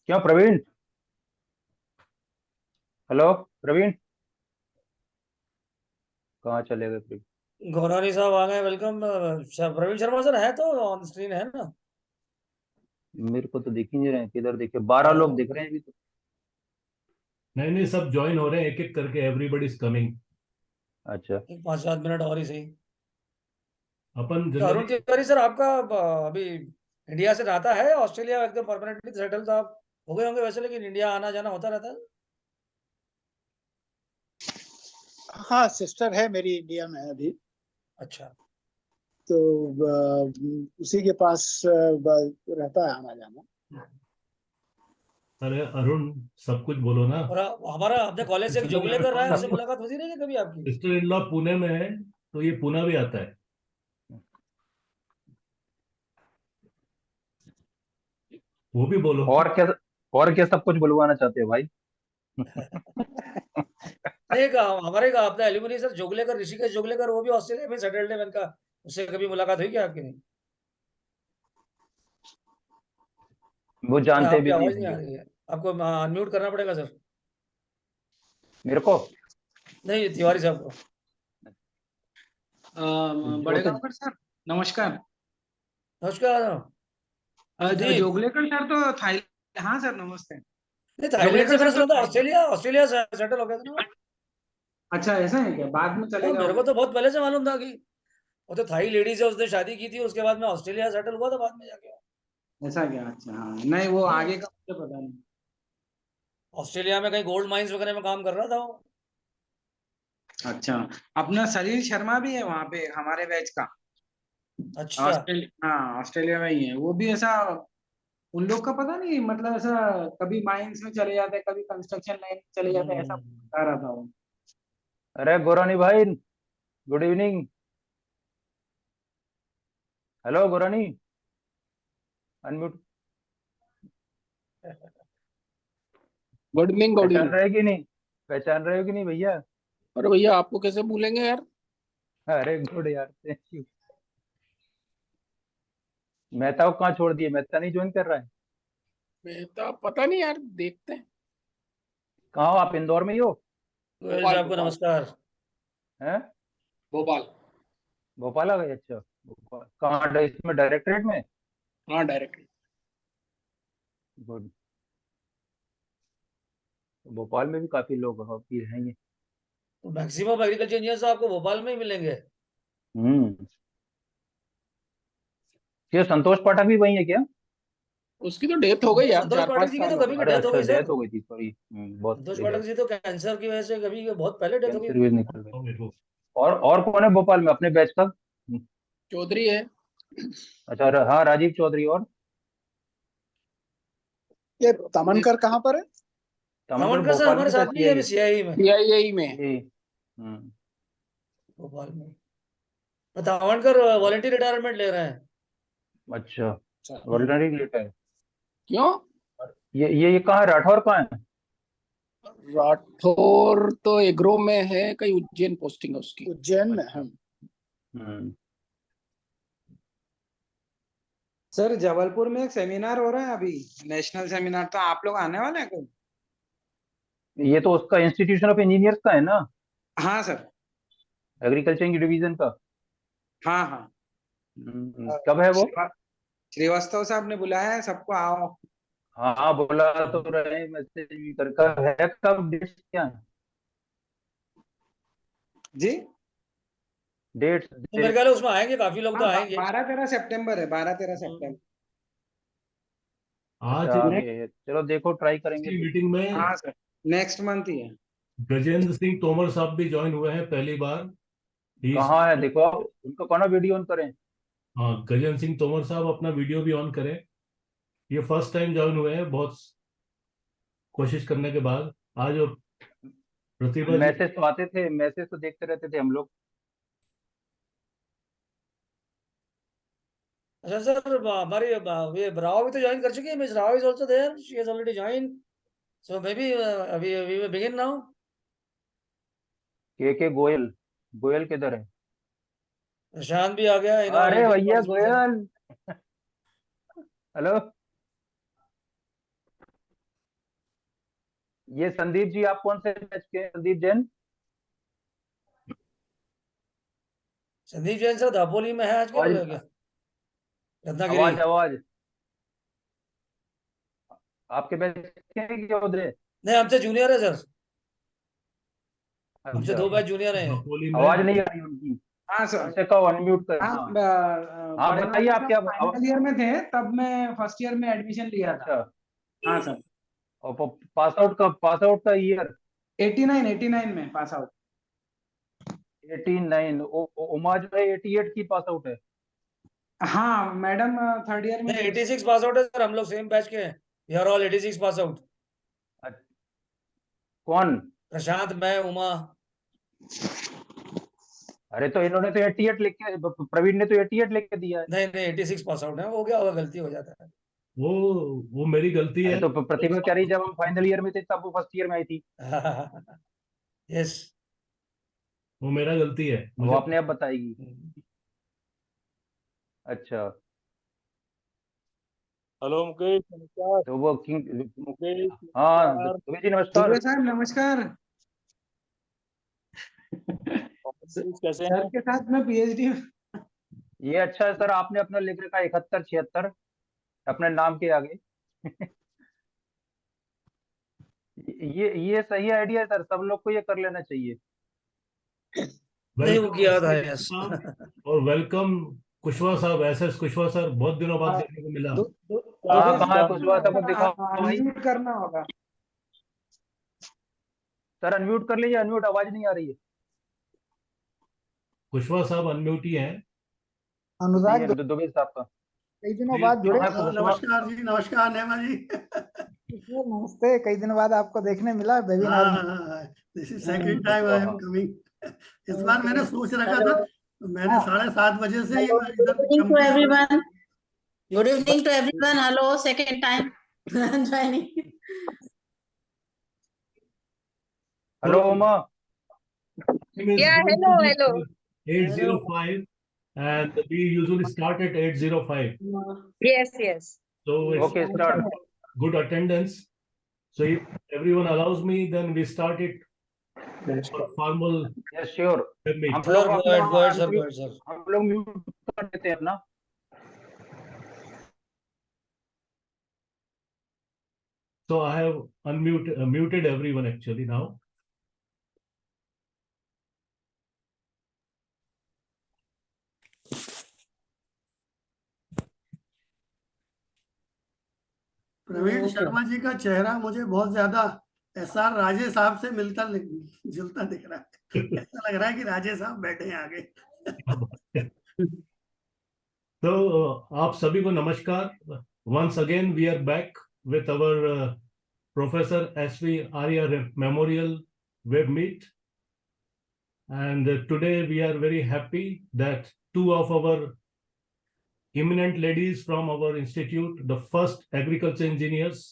क्यों प्रवीण? हेलो प्रवीण, कहाँ चले गए प्रवीण? गौरानी साहब आ गए। वेलकम। प्रवीण शर्मा सर है तो ऑन स्क्रीन है ना? मेरे को तो दिख ही नहीं रहे हैं, किधर दिखे? 12 लोग दिख रहे हैं अभी तो। नहीं नहीं, सब ज्वाइन हो रहे हैं एक एक करके। Everybody is coming. अच्छा। एक 5-7 मिनट और ही सही। अपन तो अरुण जनरली तिवारी सर आपका अभी इंडिया से रहता है ऑस्ट्रेलिया एकदम परमानेंटली सेटल तो आप हो गए होंगे वैसे, लेकिन इंडिया आना जाना होता रहता है। हाँ, सिस्टर है मेरी इंडिया में अभी। अच्छा। तो उसी के पास रहता है आना जाना। अरे अरुण, सब कुछ बोलो ना। और हमारा अपने कॉलेज से एक सिस्टर जोगले कर रहा है, उससे मुलाकात होती नहीं है कभी आपकी? इन लॉ पुणे में है, तो ये पुणे भी आता है। वो भी बोलो। और क्या? और क्या सब कुछ बुलवाना चाहते हो भाई? नहीं कहा हमारे का अपना एल्यूमिनी सर जोगलेकर, ऋषिकेश जोगलेकर, वो भी ऑस्ट्रेलिया में सेटल्ड है। मैंने कहा उससे कभी मुलाकात हुई क्या आपकी? नहीं। वो क्या जानते आपकी भी नहीं आवाज नहीं आ होंगे। रही है? आपको अनम्यूट करना पड़ेगा सर। मेरे को नहीं, तिवारी साहब को। जो बड़े तो गांवकर सर, नमस्कार। नमस्कार। प्रदीप। जोगलेकर सर तो थाई। हाँ सर, नमस्ते। नहीं, थाईलैंड से जोगलेकर मैंने सर तो सुना था थाई। ऑस्ट्रेलिया ऑस्ट्रेलिया से सेटल हो गया था ना वो? अच्छा, ऐसा है क्या? बाद में चले हाँ, गए मेरे को होंगे। तो बहुत पहले से मालूम था कि वो तो थाई लेडी से उसने शादी की थी, उसके बाद में ऑस्ट्रेलिया सेटल हुआ था बाद में जाके। ऐसा क्या? अच्छा, हाँ, नहीं वो हम्म। आगे का मुझे पता नहीं। ऑस्ट्रेलिया में कहीं गोल्ड माइंस वगैरह में काम कर रहा था वो। अच्छा। अपना सलील शर्मा भी है वहाँ पे हमारे बैच का। अच्छा। ऑस्ट्रेलिया, हाँ ऑस्ट्रेलिया में ही है वो भी। ऐसा उन लोग का पता नहीं, मतलब ऐसा कभी माइंस में चले जाते हैं, कभी कंस्ट्रक्शन लाइन में चले जाते हैं, ऐसा हम्म। बता रहा था वो। अरे गौरानी भाई, good evening. Hello Gaurani, unmute. Good evening, good पहचान इवनिंग। रहे हो कि नहीं? पहचान रहे हो कि नहीं भैया? अरे भैया, आपको कैसे भूलेंगे यार। अरे गुड यार, थैंक यू। मेहता को कहाँ छोड़ दिए? मेहता नहीं ज्वाइन कर रहा है? मैं तो पता नहीं यार, देखते हैं। कहाँ हो आप? इंदौर में ही हो? गोयल भोपाल साहब को भोपाल। नमस्कार। हैं? भोपाल। भोपाल आ गए? अच्छा भोपाल कहाँ? इसमें डायरेक्टरेट में? हाँ, डायरेक्ट। गुड। भोपाल में भी काफी लोग हॉकी हैं ये। तो मैक्सिमम एग्रीकल्चर इंजीनियर्स आपको भोपाल में ही मिलेंगे। हम्म। ये संतोष पाठक भी वही है क्या? उसकी तो डेथ हो गई नहीं, यार, संतोष चार पाठक पांच जी की साल तो हो कभी गए। की अरे डेथ हो अच्छा, गई सर। डेथ हो गई थी, सॉरी। बहुत संतोष पहले पाठक डेथ। जी तो कैंसर की वजह से कभी बहुत पहले डेथ हो गई कैंसर थी। भी निकल गए। मेरे को और कौन है भोपाल में अपने बैच का? चौधरी है। अच्छा हाँ, राजीव चौधरी। और ये तमनकर कहाँ पर है? तमनगढ़ तमनकर सर भोपाल में हमारे ही था, साथ में ही है अभी सीआई। सीआई में। सीआईई में। ये हम्म। भोपाल में। तमनकर वॉलंटियर रिटायरमेंट ले रहे हैं। अच्छा। अच्छा। ऑर्डिनरी लेटर है। क्यों? ये कहाँ है? राठौर कहाँ है? राठौर तो एग्रो में है, कहीं उज्जैन पोस्टिंग है उसकी। उज्जैन में अच्छा। है। हम्म। सर, जबलपुर में एक सेमिनार हो रहा है अभी, नेशनल सेमिनार, तो आप लोग आने वाले हैं क्या? ये तो उसका इंस्टीट्यूशन ऑफ इंजीनियर्स का है ना? हाँ सर। एग्रीकल्चर की डिवीजन का। हाँ हाँ। कब है वो? श्रीवास्तव साहब ने बुलाया है सबको, आओ। हाँ बोला तो रहे, मैसेज भी कर कब है, कब डेट्स क्या है? जी। डेट्स तो मेरे ख्याल है उसमें आएंगे, काफी लोग तो हाँ, आएंगे। 12-13 सितंबर है, 12-13 सितंबर। हम्म। अच्छा आज आगे नेक्स्ट। है, चलो देखो ट्राई करेंगे की तो। मीटिंग में हाँ सर, नेक्स्ट मंथ ही है। गजेंद्र सिंह तोमर साहब भी ज्वाइन हुए हैं पहली बार। He is- कहाँ है देखो, उनको कौन वीडियो ऑन करें? हाँ, गजेंद्र सिंह तोमर साहब अपना वीडियो भी ऑन करें। ये फर्स्ट टाइम ज्वाइन हुए हैं, बहुत कोशिश करने के बाद। आज वो प्रतिभा जी। मैसेज तो आते थे, मैसेज तो देखते रहते थे हम लोग। अच्छा सर, हमारी ये राव भी तो ज्वाइन कर चुकी है। Miss Rao is also there, she has already join. So may be अभी we will begin now. K Goyal. Goyal किधर है? प्रशांत भी आ गया, in all are waiting for भैया this one sir. Goyal. Hello. ये संदीप जी, आप कौन से बैच के हैं? संदीप जैन। संदीप जैन सर दापोली में है आजकल आवाज क्या? रत्नागिरी। आवाज आवाज आपके बैच के हैं क्या उधर? नहीं, हमसे जूनियर है सर, हमसे अच्छा, 2 बैच जूनियर है। दापोली में आवाज नहीं आ रही उनकी। हाँ सर। उनसे कहो अनम्यूट कर। हाँ, हाँ हाँ, पढ़ना बताइए तो आप सर क्या फाइनल ईयर में थे तब मैं फर्स्ट ईयर में एडमिशन लिया था। अच्छा, हाँ सर। और पास आउट का ईयर? 89 में पास आउट। 89। उमा जो है 88 की पास आउट है। हाँ मैडम थर्ड ईयर में नहीं, थे। 86 पास आउट है सर, हम लोग सेम बैच के हैं। We are all 86 pass out. कौन? प्रशांत, मैं, उमा। अरे तो इन्होंने तो 88 लिख के, प्रवीण ने तो 88 लिख के दिया है। नहीं नहीं, 86 पास आउट है, हो गया होगा, गलती हो जाता है। वो वो मेरी गलती अरे है। तो प्रतिभा कह रही जब हम फाइनल ईयर में थे तब वो फर्स्ट ईयर में आई थी। यस। वो मेरा गलती है, वो मुझे। अपने आप बताएगी। अच्छा, हेलो मुकेश, नमस्कार। तो वो किंग। मुकेश, हाँ नमस्कार। दुबे जी नमस्कार। दुबे साहब नमस्कार। और मुकेश कैसे सर हैं? के साथ मैं पीएचडी। ये अच्छा है सर, आपने अपना लिख रखा 71 76 अपने नाम के आगे। ये सही आइडिया है सर, सब लोग को ये कर लेना चाहिए। नहीं, वो वेलकम किया था, एसएस यस। साहब, और वेलकम कुशवाहा साहब, एसएस कुशवाहा सर, बहुत दिनों बाद हाँ, देखने को मिला। हाँ दुबे कहाँ है साहब कुशवाहा साहब को दिखाओ भाई। अनम्यूट करना होगा। सर अनम्यूट कर लीजिए, अनम्यूट, आवाज नहीं आ रही है। कुशवाहा साहब अनम्यूट ही हैं। नहीं अनुराग है दुबे साहब का। कई दिनों प्लीज। बाद जुड़े। कहाँ है कुशवाहा? नमस्कार जी, नमस्कार नेमा जी। नमस्ते, कई दिनों बाद आपको देखने मिला वेबिनार में। This is second time I am हाँ कमिंग। इस बार मैंने सोच रखा था, तो मैंने हाँ, 7:30 से ही Hello, मैं good इधर evening to complete. everyone. Good evening to everyone. Hello, second time joining. Hello Uma. Yeah, hello, hello. 805, and we usually start at 8:05. Yes, yes. So it's okay start. good attendance. So if everyone allows me, then we start it for formal yes sure. meet. हम sure, लोग गो अपना add, go ahead sir, गो unmute- add sir. हम लोग mute कर देते हैं अपना। So I have muted everyone actually now. Praveen Sharma ji का चेहरा मुझे बहुत ज्यादा एसआर राजेश साहब से जुलता दिख रहा है। ऐसा लग रहा है कि राजेश साहब बैठे हैं आगे। So आप सभी को नमस्कार. Once again we are back with our Professor S.V. Arya Memorial Web Meet, and today we are very happy that two of our eminent ladies from our institute, the first agriculture engineers.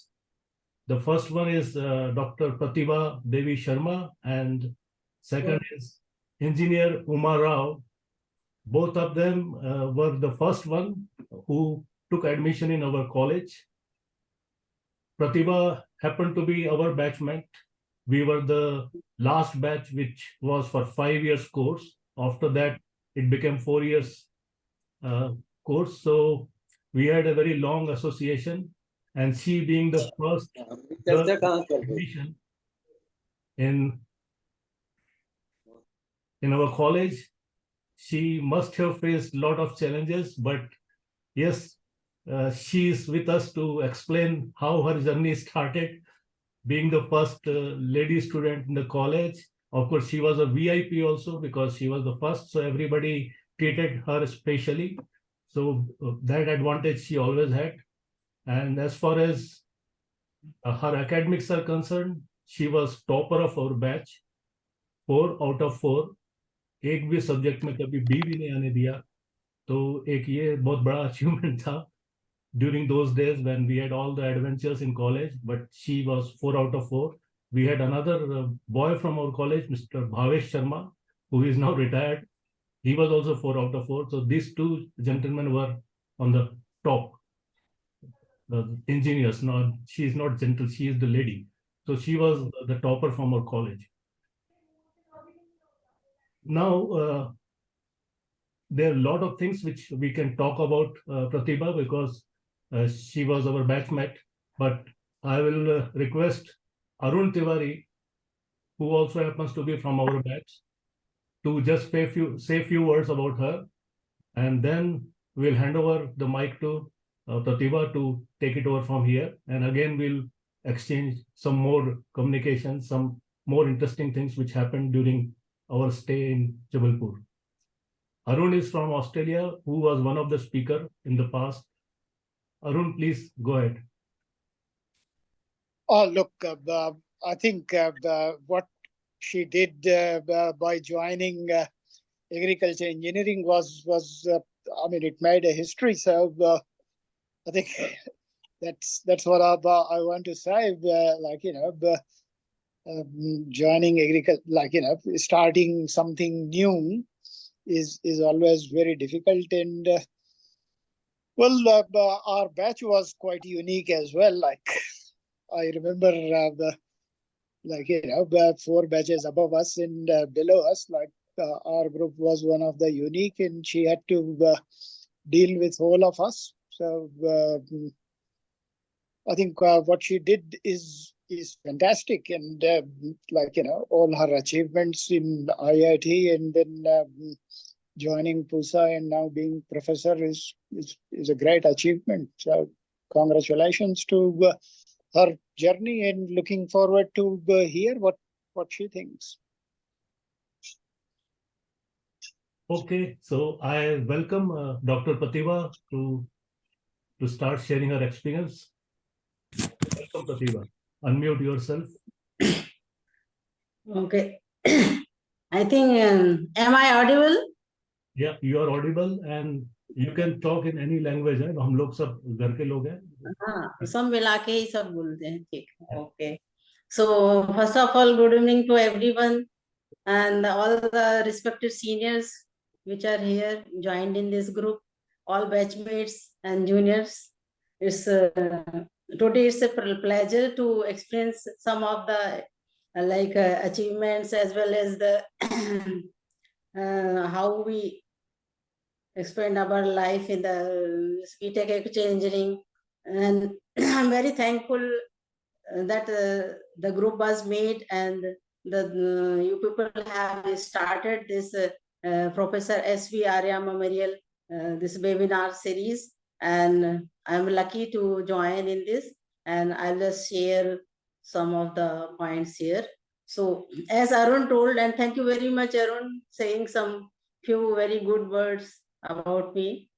The first one is Dr. Pratibha Devi Sharma, and second is engineer Umar Rao. Both of them were the first one who took admission in our college. Pratibha happened to be our batchmate. We were the last batch, which was for 5 years course. After that, it became 4 years course. So we had a very long association, and she being the first admission in our college, she must have faced a lot of challenges, but yes, she is with us to explain how her journey started, being the first lady student in the college. Of course, she was a VIP also because she was the first, so everybody treated her specially. So that advantage she always had. And as far as her academics are concerned, she was topper of our batch, 4 out of 4. एक भी subject में कभी B भी नहीं आने दिया, तो एक ये बहुत बड़ा अचीवमेंट था during those days when we had all the adventures in college. But she was 4 out of 4. We had another boy from our college, Mr. Bhavesh Sharma, who is now retired. He was also 4 out of 4. So these two gentlemen were on the top. The engineers. No, she is not gentle, she is the lady. So she was the topper from our college. Now, there are a lot of things which we can talk about Pratibha, because she was our batchmate. But I will request Arun Tiwari, who also happens to be from our batch, to just say few words about her, and then we'll hand over the mic to Pratibha to take it over from here. And again, we'll exchange some more communication, some more interesting things which happened during our stay in Jabalpur. Arun is from Australia, who was one of the speakers in the past. Arun, please go ahead. Oh, look, I think what she did by joining agriculture engineering was I mean, it made a history. So I think that's what I want to say. Joining agriculture, starting something new is always very difficult. And our batch was quite unique as well. Like I remember four batches above us and below us, our group was one of the unique, and she had to deal with all of us. So I think what she did is fantastic, and all her achievements in IIT and then joining PUSA and now being professor is a great achievement. So congratulations to her journey, and looking forward to hear what she thinks. Okay, so I welcome Dr. Pratibha to start sharing her experience. Welcome, Pratibha. Unmute yourself. Okay. I think, am I audible? Yeah, you are audible and you can talk in any language. है हम लोग सब घर के लोग हैं. हाँ, सब मिला के ही सब बोलते हैं. ठीक. Okay. So first of all, good evening to everyone and all the respected seniors which are here joined in this group, all batchmates and juniors. It's today it's a pleasure to experience some of the achievements as well as the how we expand our life in the BTech Agriculture Engineering. And I'm very thankful that the group was made and you people have started this Professor S.V. Arya Memorial, this webinar series. And I'm lucky to join in this, and I'll just share some of the points here. So as Arun told, and thank you very much, Arun, saying some few very good words about me.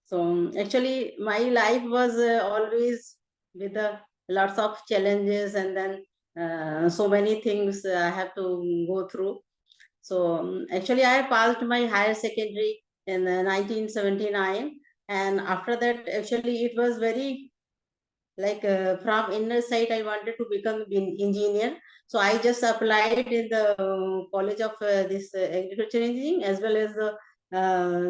So actually my life was always with lots of challenges, and then so many things I have to go through. So actually I passed my higher secondary in 1979, and after that actually it was very from inner side I wanted to become an engineer. So I just applied in the college of this agriculture engineering as well as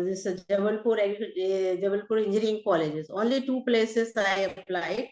this Jabalpur engineering colleges. Only two places I applied,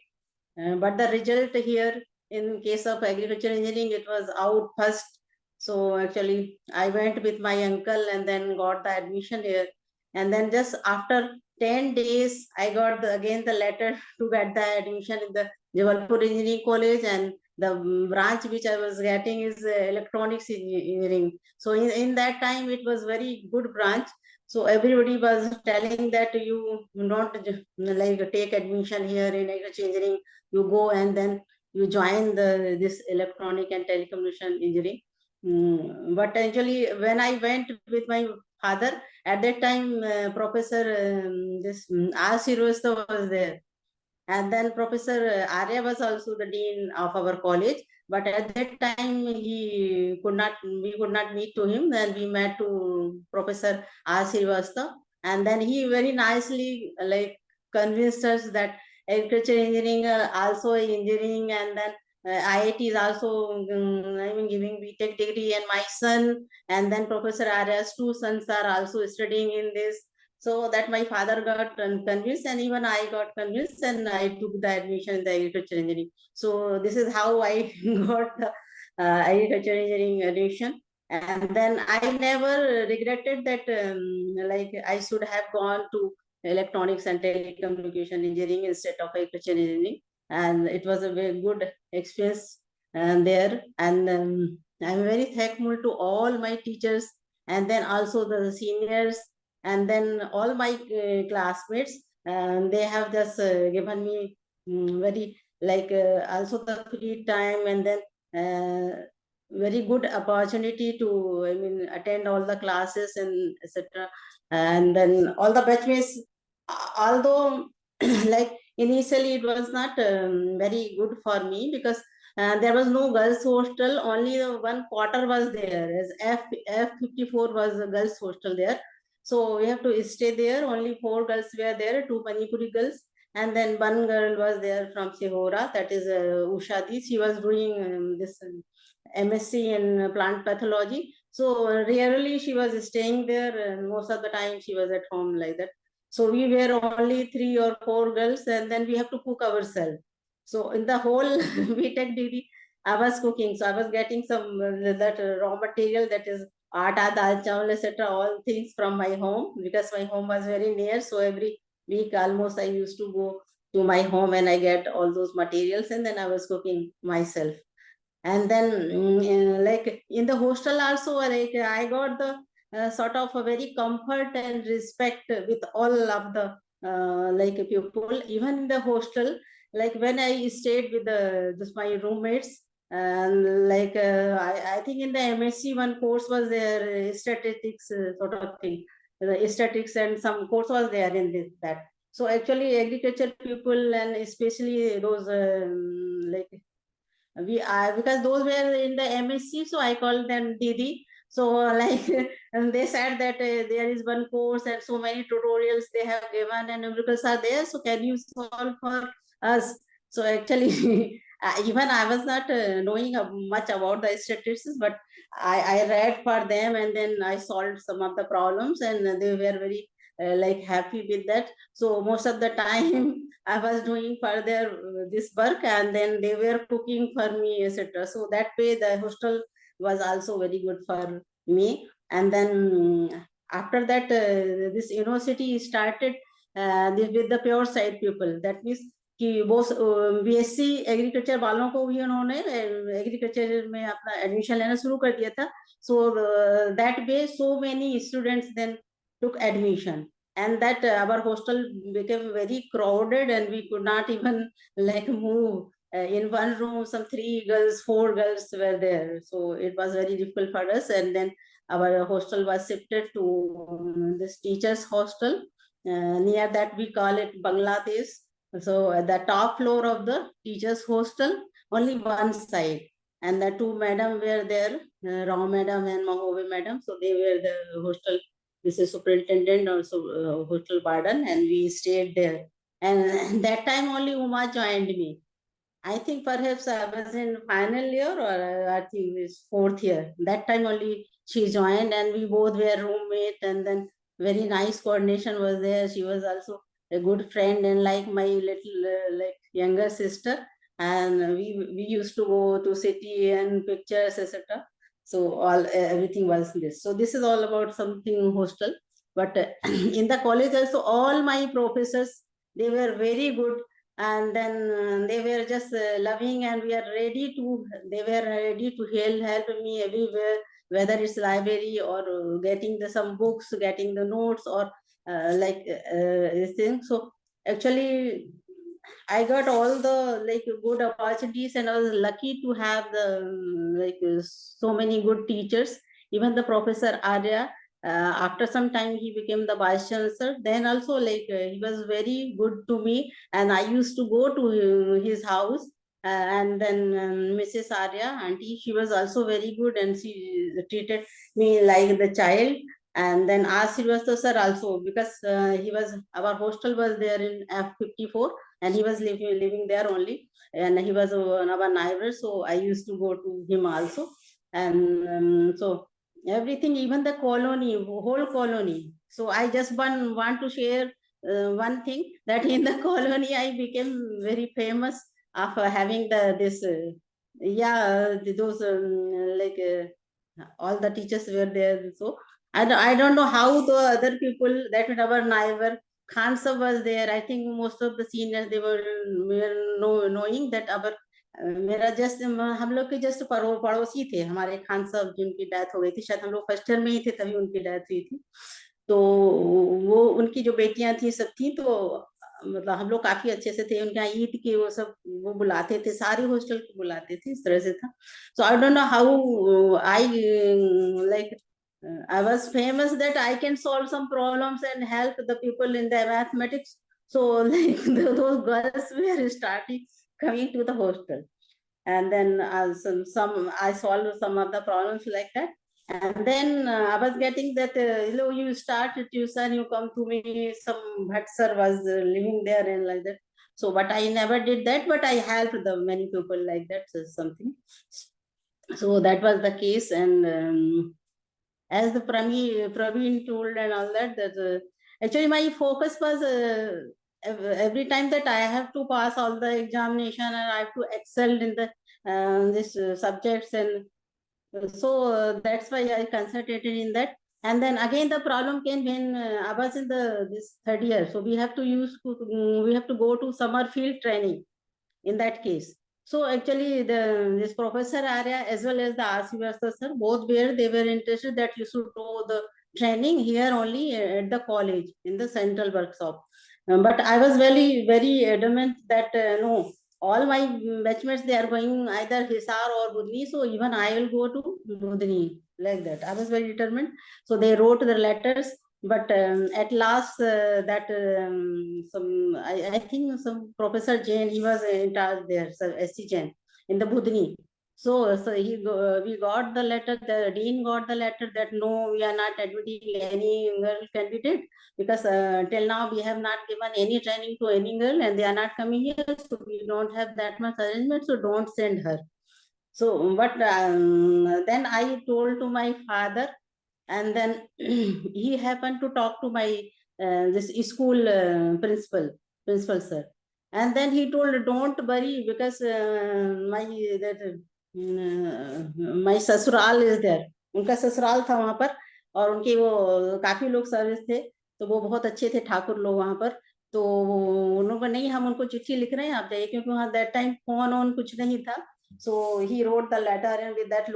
but the result here in case of agriculture engineering, it was out first. So actually I went with my uncle and then got the admission here, and then just after 10 days I got again the letter to get the admission in the Jabalpur Engineering College, and the branch which I was getting is electronics engineering. So in that time it was very good branch. So everybody was telling that you not take admission here in agriculture engineering, you go and then you join this electronic and telecommunication engineering. But actually when I went with my father, at that time Professor R. Srivastava was there, and then Professor Arya was also the dean of our college. But at that time we could not meet to him. Then we met to Professor R. Srivastava, and then he very nicely convinced us that agriculture engineering also engineering, and then IIT is also giving BTech degree, and my son and then Professor Arya's two sons are also studying in this. So that my father got convinced, and even I got convinced, and I took the admission in the agriculture engineering. So this is how I got the agriculture engineering admission. And then I never regretted that, like I should have gone to electronics and telecommunication engineering instead of agriculture engineering. And it was a very good experience there. And I'm very thankful to all my teachers, and then also the seniors, and then all my classmates. They have just given me very like also the free time, and then very good opportunity to, I mean, attend all the classes and etc. And then all the batchmates, although like initially it was not very good for me, because there was no girls hostel, only one quarter was there, as F54 was a girls hostel there. So we have to stay there. Only 4 girls were there, 2 Manipuri girls, and then one girl was there from Sehora, that is Ushadi. She was doing this MSc in plant pathology. So rarely she was staying there, and most of the time she was at home like that. So we were only 3 or 4 girls, and then we have to cook ourselves. So in the whole BTech degree, I was cooking. So I was getting some that raw material, that is atta, dal, chawal, etc. All things from my home, because my home was very near. So every week almost I used to go to my home and I get all those materials, and then I was cooking myself. And then like in the hostel also, like I got the sort of a very comfort and respect with all of the like people, even in the hostel. Like when I stayed with this my roommates, and like I think in the MSc one course was there, statistics sort of thing, the statistics, and some course was there in this that. So actually agriculture people, and especially those like because those were in the MSc, so I called them Didi. So like, and they said that there is one course and so many tutorials they have given and numericals are there. So can you solve for us? So actually, even I was not knowing much about the statistics, but I read for them, and then I solved some of the problems, and they were very like happy with that. So most of the time I was doing further this work, and then they were cooking for me, etc. So that way the hostel was also very good for me. And then after that, this university started with the pure side people. That means कि वो BSc agriculture वालों को भी उन्होंने agriculture में अपना admission लेना शुरू कर दिया था. So that way so many students then took admission, and that our hostel became very crowded, and we could not even like move. In one room, some 3 girls, 4 girls were there. So it was very difficult for us. And then our hostel was shifted to this teachers hostel. Near that we call it Bangladesh. So at the top floor of the teachers hostel, only one side. And the 2 madam were there, Rao madam and Mahove madam. So they were the hostel. This is superintendent, also hostel warden, and we stayed there. And that time only Uma joined me. I think perhaps I was in final year, or I think it's 4th year. That time only she joined, and we both were roommate, and then very nice coordination was there. She was also a good friend and like my little like younger sister. And we used to go to city and pictures, etc. So all everything was this. So this is all about something hostel. But in the college also, all my professors, they were very good, and then they were just loving, and they were ready to help me everywhere, whether it's library or getting some books, getting the notes, or like this thing. So actually I got all the like good opportunities, and I was lucky to have the like so many good teachers. Even the Professor Arya, after some time he became the vice chancellor. Then also like he was very good to me, and I used to go to his house. And then Mrs. Arya, auntie, she was also very good, and she treated me like the child. And then R. Srivastava sir also, because he was, our hostel was there in F54, and he was living there only, and he was one of our neighbors. So I used to go to him also. And so everything, even the colony, whole colony, So I just want to share one thing, that in the colony I became very famous after having this those all the teachers were there. So I don't know how the other people, that our neighbor Khan sir was there. I think most of the seniors, they were knowing that our मेरा just हम लोग के just पड़ोसी थे हमारे खान साहब, जिनकी death हो गई थी, शायद हम लोग फर्स्ट ईयर में ही थे तभी उनकी डेथ हुई थी। तो वो उनकी जो बेटियां थी सब थी, तो मतलब हम लोग काफी अच्छे से थे। उनके यहाँ ईद के वो सब वो बुलाते थे, सारे हॉस्टल को बुलाते थे, इस तरह से था। So I don't know how I like I was famous that I can solve some problems and help the people in the mathematics. So like those girls were starting coming to the hostel, and then some I solved some of the problems like that. And then I was getting that you start tuition, you come to me. Some Bhatt sir was living there and like that. So, but I never did that. But I helped the many people like that. So something. So that was the case, and as the Praveen told and all that, actually my focus was every time that I have to pass all the examination and I have to excel in the this subjects, and so that's why I concentrated in that. And then again the problem came when I was in this third year, so we have to go to summer field training in that case. So actually this Professor Arya as well as the R.C. sir, both they were interested that you should do the training here only at the college in the central workshop. But I was very adamant that no, all my batchmates, they are going either Hisar or Budni, so even I will go to Budni, like that. I was very determined. So they wrote the letters, but at last I think some Professor Jain, he was in charge there, Sir S.C. Jain, in the Budni. So we got the letter, the dean got the letter that no, we are not admitting any girl candidate, because till now we have not given any training to any girl and they are not coming here, so we don't have that much arrangement, so don't send her. So but then I told to my father, and then he happened to talk to my this school principal sir, and then he told, don't worry, because my ससुराल is there, उनका ससुराल था वहां पर, और उनके वो काफी लोग सर्विस थे, तो वो बहुत अच्छे थे ठाकुर लोग वहां पर। तो उन्होंने नहीं, हम उनको चिट्ठी लिख रहे हैं, आप जाइए, क्योंकि वहां दैट टाइम फोन कुछ नहीं था। So he wrote the letter, and with that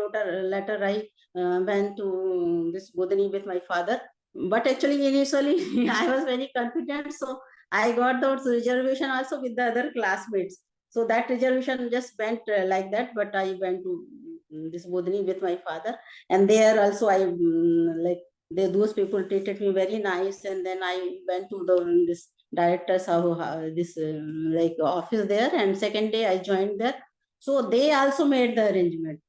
letter I went to this Bodhani with my father. But actually initially I was very confident, so I got those reservation also with the other classmates. So that reservation just went like that, but I went to this Bodhani with my father, and there also I those people treated me very nice, and then I went to this director's this office there, and second day I joined there. So they also made the arrangement.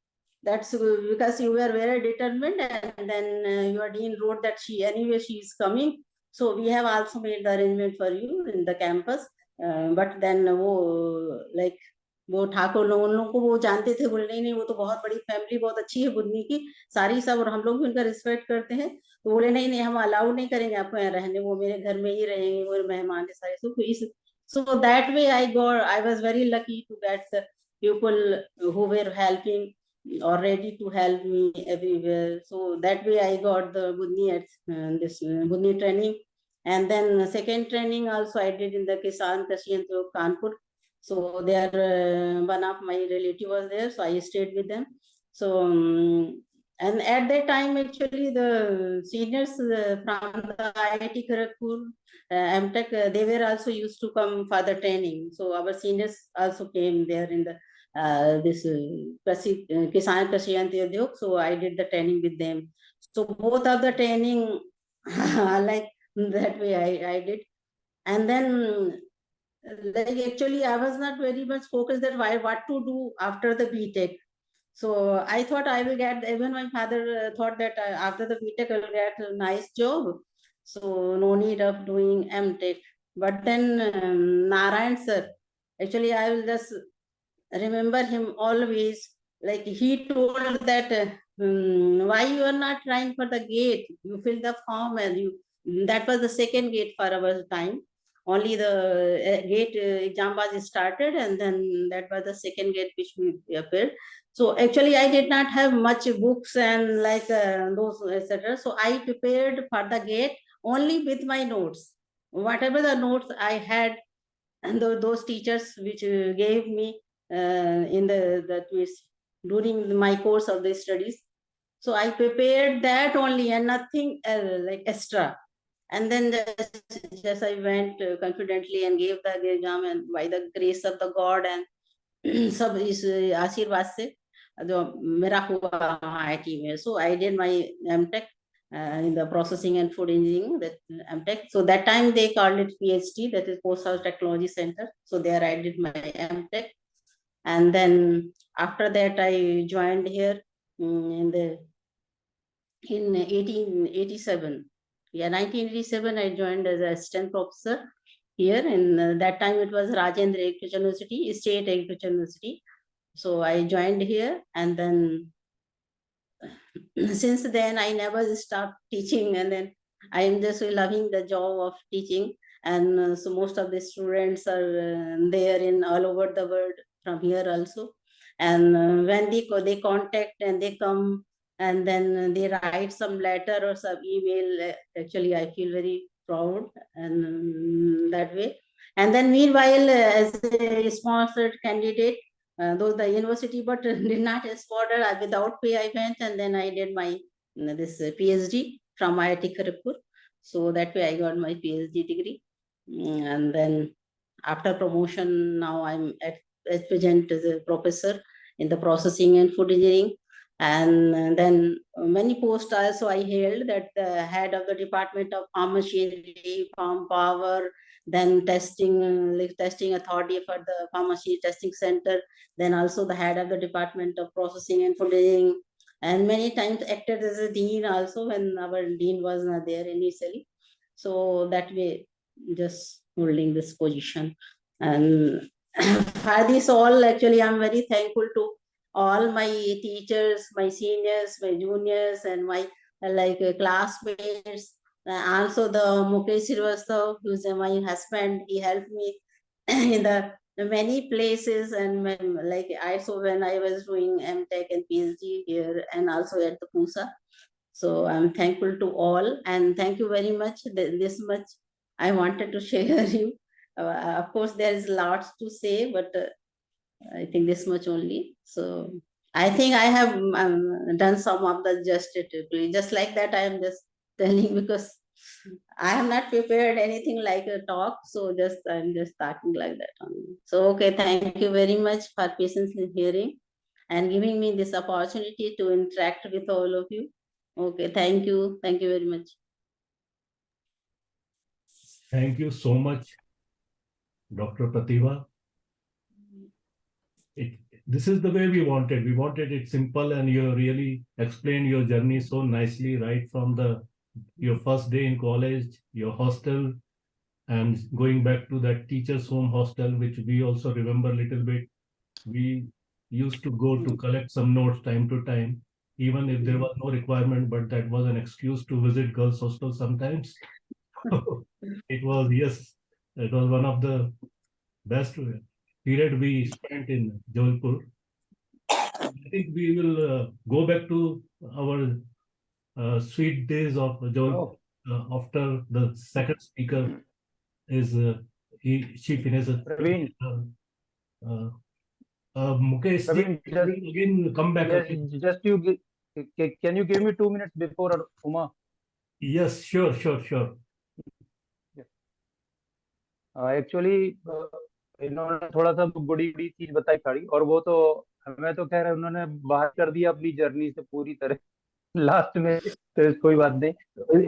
That's because you were very determined, and then your dean wrote that she is coming. So we have also made the arrangement for you in the campus. But then वो ठाकुर लोग, उन लोगों को वो जानते थे, बोले नहीं वो तो बहुत बड़ी फैमिली, बहुत अच्छी है बुधनी की सारी सब, और हम लोग भी उनका रिस्पेक्ट करते हैं। तो बोले नहीं हम अलाउ नहीं करेंगे आपको यहाँ रहने, वो मेरे घर में ही रहेंगे, वो मेहमान है सारे। So that way I was very lucky to get the people who were helping or ready to help me everywhere. So that way I got the Budni at this Budni training. And then second training also I did in the Kisan Kashi and Kanpur. So there one of my relative was there, so I stayed with them. So and at that time actually the seniors from the IIT Kharagpur, MTech, they were also used to come for the training. So our seniors also came there in the this Kisan Kashi and Udyog. So I did the training with them. So both of the training like that way I did. And then actually I was not very much focused that what to do after the BTech. So I thought I will get, even my father thought that after the BTech I will get a nice job. So no need of doing MTech. But then Narayan sir, actually I will just remember him always. Like he told that why you are not trying for the gate? You fill the form and you that was the second gate for our time. Only the gate exam was started, and then that was the second gate which we appeared. So actually, I did not have much books and like those etc. So I prepared for the gate only with my notes. Whatever the notes I had, and those teachers which gave me in the during my course of the studies. So I prepared that only and nothing like extra. And then just I went confidently and gave the exam, and by the grace of the God and सब इस आशीर्वाद से जो मेरा हुआ IIT में. So I did my MTech in the processing and food engineering, that MTech. So that time they called it PhD, that is Post House Technology Center. So there I did my MTech, and then after that I joined here in 1887. Yeah, 1987 I joined as an assistant professor here. And that time it was Rajendra Agriculture University, State Agriculture University. So I joined here, and then since then I never stopped teaching, and then I am just loving the job of teaching. And so most of the students are there in all over the world from here also. And when they contact and they come, and then they write some letter or some email, actually I feel very proud, and that way. And then meanwhile, as a sponsored candidate, though the university but did not sponsor, without pay I went, and then I did my this PhD from IIT Kharagpur. So that way I got my PhD degree. And then after promotion, now I'm at present as a professor in the processing and food engineering. And then many posts also I held, that the head of the Department of Farm Machinery, Farm Power, then testing, like testing authority for the Farm Machinery Testing Center, then also the head of the Department of Processing and Food Engineering, and many times acted as a dean also when our dean was not there initially. So that way, just holding this position. And for this all, actually, I'm very thankful to all my teachers, my seniors, my juniors, and my classmates. Also the Mukesh Srivastava, who's my husband, he helped me in the many places. And like also when I was doing MTech and PhD here, and also at the PUSA. So I'm thankful to all, and thank you very much. This much I wanted to share you. Of course, there is lots to say, but I think this much only. So I think I have done some of the justice. Just like that, I am just telling because I have not prepared anything like a talk. So I'm just talking like that only. So okay, thank you very much for patience in hearing and giving me this opportunity to interact with all of you. Okay, thank you. Thank you very much. Thank you so much, Dr. Pratibha. This is the way we wanted. We wanted it simple, and you really explained your journey so nicely, right from your first day in college, your hostel, and going back to that teacher's home hostel, which we also remember a little bit. We used to go to collect some notes time to time, even if there was no requirement, but that was an excuse to visit girls' hostel sometimes. It was one of the best period we spent in Jabalpur. I think we will go back to our sweet days of Jabalpur after the second speaker is she finishes. Praveen. Mukesh, again come back. Yes, can you give me 2 minutes before Uma? Yes, sure. Actually इन्होंने थोड़ा सा बड़ी बड़ी चीज बताई सारी, और वो तो हमें तो कह रहे उन्होंने बाहर कर दिया अपनी जर्नी से पूरी तरह लास्ट में, तो कोई बात नहीं।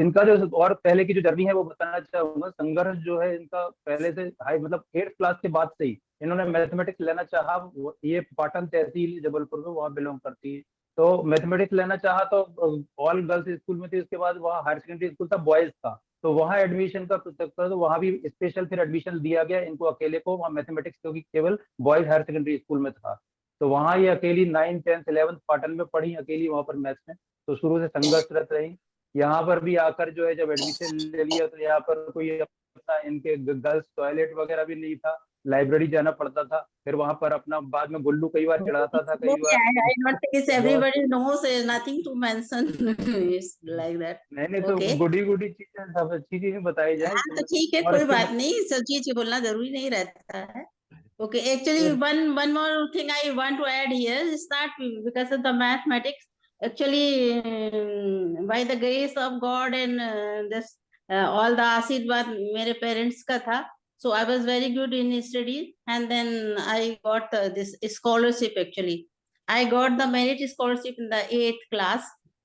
इनका जो और पहले की जो जर्नी है वो बताना चाहूंगा। संघर्ष जो है इनका पहले से हाई, मतलब 8th क्लास के बाद से ही इन्होंने मैथमेटिक्स लेना चाहा। ये पाटन तहसील जबलपुर में वहाँ बिलोंग करती है, तो मैथमेटिक्स लेना चाहा तो ऑल गर्ल्स स्कूल में थी। उसके बाद वहाँ हायर सेकेंडरी स्कूल था बॉयज का, तो वहाँ एडमिशन का था, तो वहाँ भी स्पेशल फिर एडमिशन दिया गया इनको अकेले को वहाँ मैथमेटिक्स, क्योंकि केवल बॉयज हायर सेकेंडरी स्कूल में था। तो वहाँ ये अकेली 9th 10th 11th पाटन में पढ़ी अकेली वहाँ पर मैथ्स में, तो शुरू से संघर्षरत रही। यहाँ पर भी आकर जो है जब एडमिशन ले लिया तो यहाँ पर कोई अपना इनके गर्ल्स टॉयलेट वगैरह भी नहीं था, लाइब्रेरी जाना पड़ता था, फिर वहां पर अपना बाद में गुल्लू कई बार चढ़ाता था, कई Okay, bar I don't think it's बहुत। everybody knows. Nothing to mention. It's like that. नहीं तो Okay. गुडी गुडी चीजें, सब अच्छी चीजें बताई जाए। हाँ तो ठीक है, और कोई इसके बात नहीं, सब चीज बोलना जरूरी नहीं रहता है। Okay, actually one more thing I want to add here is that because of the mathematics, actually by the grace of God and this all the आशीर्वाद मेरे parents का था, so I was very good in studies, and then I got this scholarship. Actually, I got the merit scholarship in the 8th class,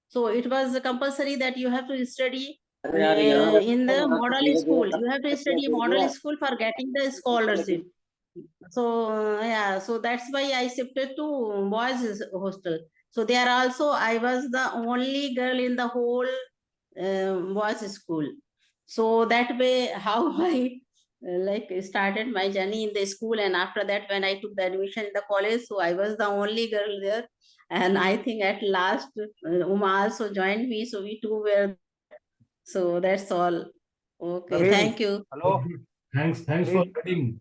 so it was compulsory that you have to study in the model school. You have to study model school for getting the scholarship. So yeah, so that's why I shifted to boys hostel. So there also I was the only girl in the whole boys school. So that way how I like started my journey in the school, and after that when I took the admission in the college, so I was the only girl there, and I think at last Uma also joined me, so we two were. So that's all. Okay, Praveen, thank you. Hello Thanks for adding.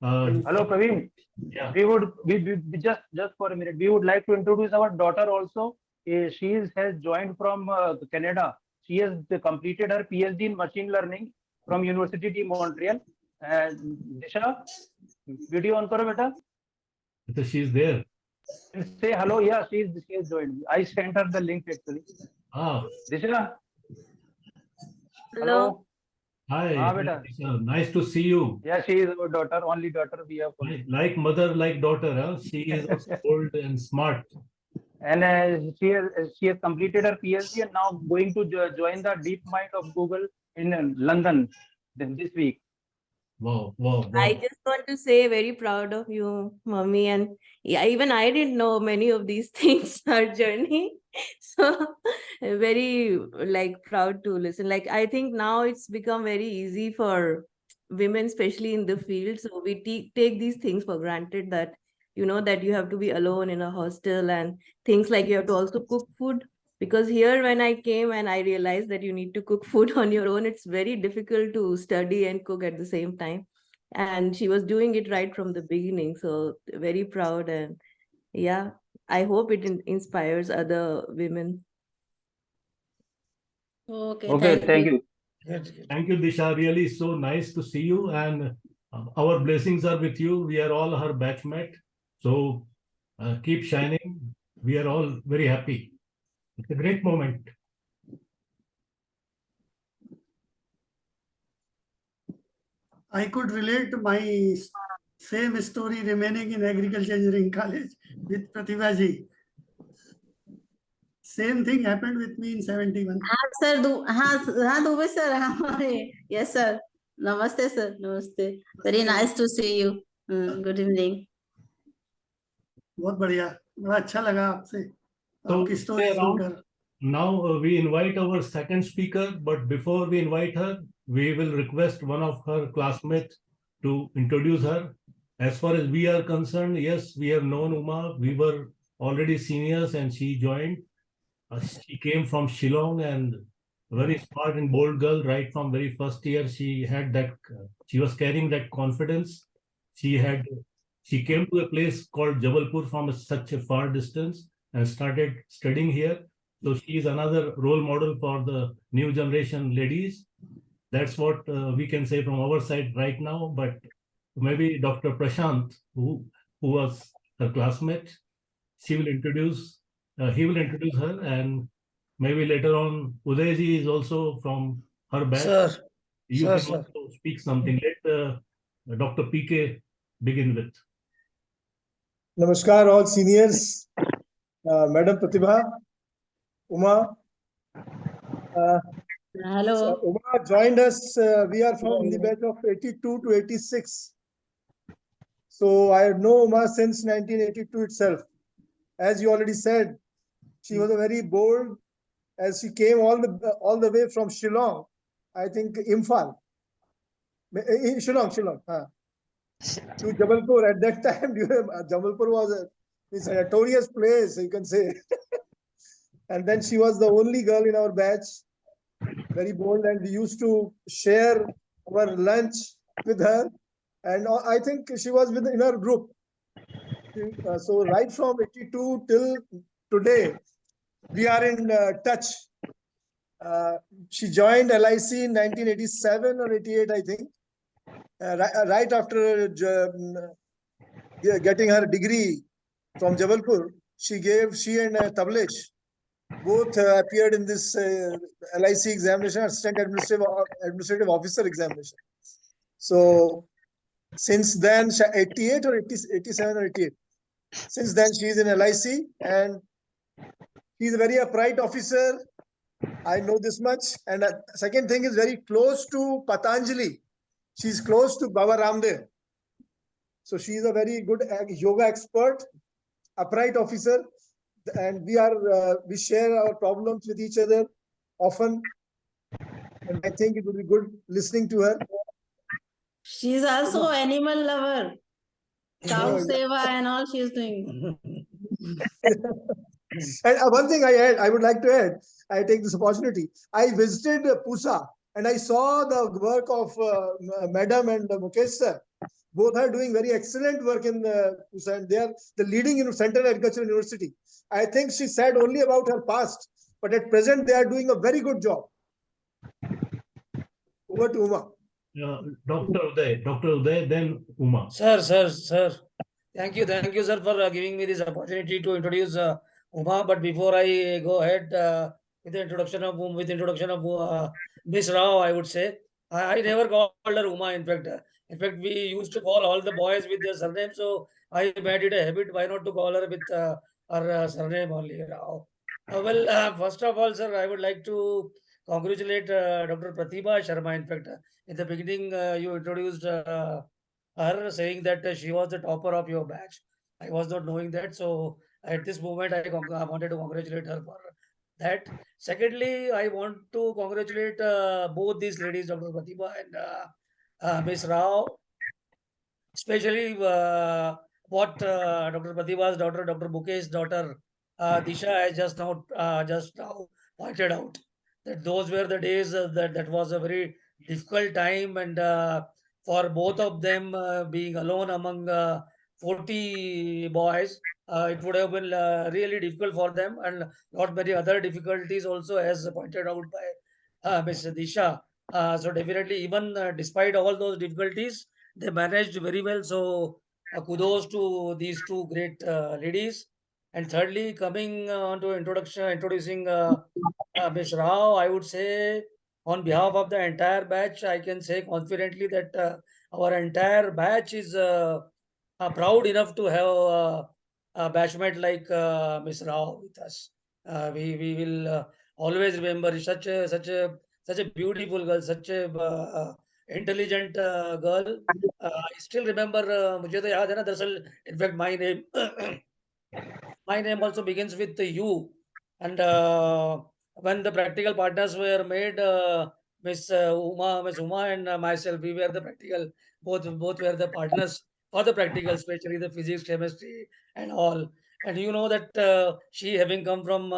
Hello Praveen, Yeah. we just for a minute, we would like to introduce our daughter also. She has joined from Canada. She has completed her PhD in machine learning from University de Montreal. Disha, video on karo beta. So she's there. Say hello. Yeah, she has joined. I sent her the link actually. Ah, Disha, Hello. hi. हाँ बेटा। Nice to see you. Yeah, she is our daughter, only daughter we have. Like mother, like daughter. Huh? She is also old and smart. And she has completed her PhD and now going to join the deep mind of Google in London this week. Wow. I just want to say very proud of you, mommy, and yeah, even I didn't know many of these things, our journey. So very like proud to listen. Like I think now it's become very easy for women, especially in the field. So we take these things for granted that that you have to be alone in a hostel and things like you have to also cook food. Because here when I came and I realized that you need to cook food on your own, it's very difficult to study and cook at the same time. And she was doing it right from the beginning. So very proud, and yeah, I hope it inspires other women. Okay, thank you. Thank you, Disha. Really so nice to see you, and our blessings are with you. We are all her batchmate. So keep shining. We are all very happy. It's a great moment. I could relate my same story remaining in agriculture engineering college with Pratibha ji. Same thing happened with me in 71. हाँ sir, हाँ Dubey sir, हमारे yes sir. Namaste sir, namaste. Very nice to see you. Good evening. बहुत बढ़िया, बड़ा अच्छा लगा आपसे आपकी स्टोरी सुनकर. Now we invite our second speaker, but before we invite her, we will request one of her classmates to introduce her. As far as we are concerned, yes, we have known Uma. We were already seniors and she joined. She came from Shillong and very smart and bold girl right from very first year. She had that, she was carrying that confidence. She came to a place called Jabalpur from such a far distance and started studying here. So she is another role model for the new generation ladies. That's what we can say from our side right now. But maybe Dr. Prashant, who was her classmate, he will introduce her, and maybe later on Udayji is also from her batch. Sir, you can also speak something. Let Dr. PK begin with. Namaskar, all seniors, Madam Pratibha, Uma. Hello. Uma joined us. We are from the batch of 82 to 86. So I know Uma since 1982 itself. As you already said, she was a very bold, as she came all the way from Shillong, I think Imphal, Shillong, to Jabalpur. At that time, Jabalpur was a notorious place, you can say. And then she was the only girl in our batch. very bold, and we used to share our lunch with her. And I think she was in our group. So right from 82 till today, we are in touch. She joined LIC in 1987 or 88, I think. Right after getting her degree from Jabalpur, she and Tablesh both appeared in this LIC examination, Assistant Administrative Officer examination. So since then, 88 or 87 or 88. Since then, she is in LIC, and he's a very upright officer. I know this much. And second thing is very close to Patanjali. She's close to Baba Ramdev. So she is a very good yoga expert, upright officer, and we share our problems with each other often. And I think it would be good listening to her. She's also animal lover. Cow Oh, seva and all she's doing. And one thing I would like to add, I take this opportunity. I visited Pusa and I saw the work of Madam and Mukesh sir. Both are doing very excellent work in Pusa, and they are the leading Central Agricultural University. I think she said only about her past, but at present they are doing a very good job. Over to Uma. Dr. Uday, then Uma. Sir. Thank you, sir, for giving me this opportunity to introduce Uma. But before I go ahead with the introduction of Miss Rao, I would say I never called her Uma. In fact, we used to call all the boys with their surname, so I made it a habit. Why not to call her with her surname only, Rao? First of all, sir, I would like to congratulate Dr. Pratibha Sharma. In fact, in the beginning, you introduced her saying that she was the topper of your batch. I was not knowing that. So at this moment, I wanted to congratulate her for that. Secondly, I want to congratulate both these ladies, Dr. Pratibha and Miss Rao, especially what Dr. Pratibha's daughter, Dr. Mukesh's daughter, Disha has just now pointed out that those were the days that was a very difficult time, and for both of them being alone among 40 boys, it would have been really difficult for them, and not many other difficulties also, as pointed out by Ms. Disha. So definitely, even despite all those difficulties, they managed very well. So kudos to these two great ladies. And thirdly, coming on to introducing Ms. Rao, I would say on behalf of the entire batch, I can say confidently that our entire batch is proud enough to have a batchmate like Ms. Rao with us. We will always remember such a beautiful girl, such a intelligent girl. I still remember. मुझे तो याद है ना दरअसल. In fact, my name my name also begins with the U. And when the practical partners were made, Miss Uma and myself, we were the practical. Both were the partners for the practical, especially the physics, chemistry, and all. And you know that she having come from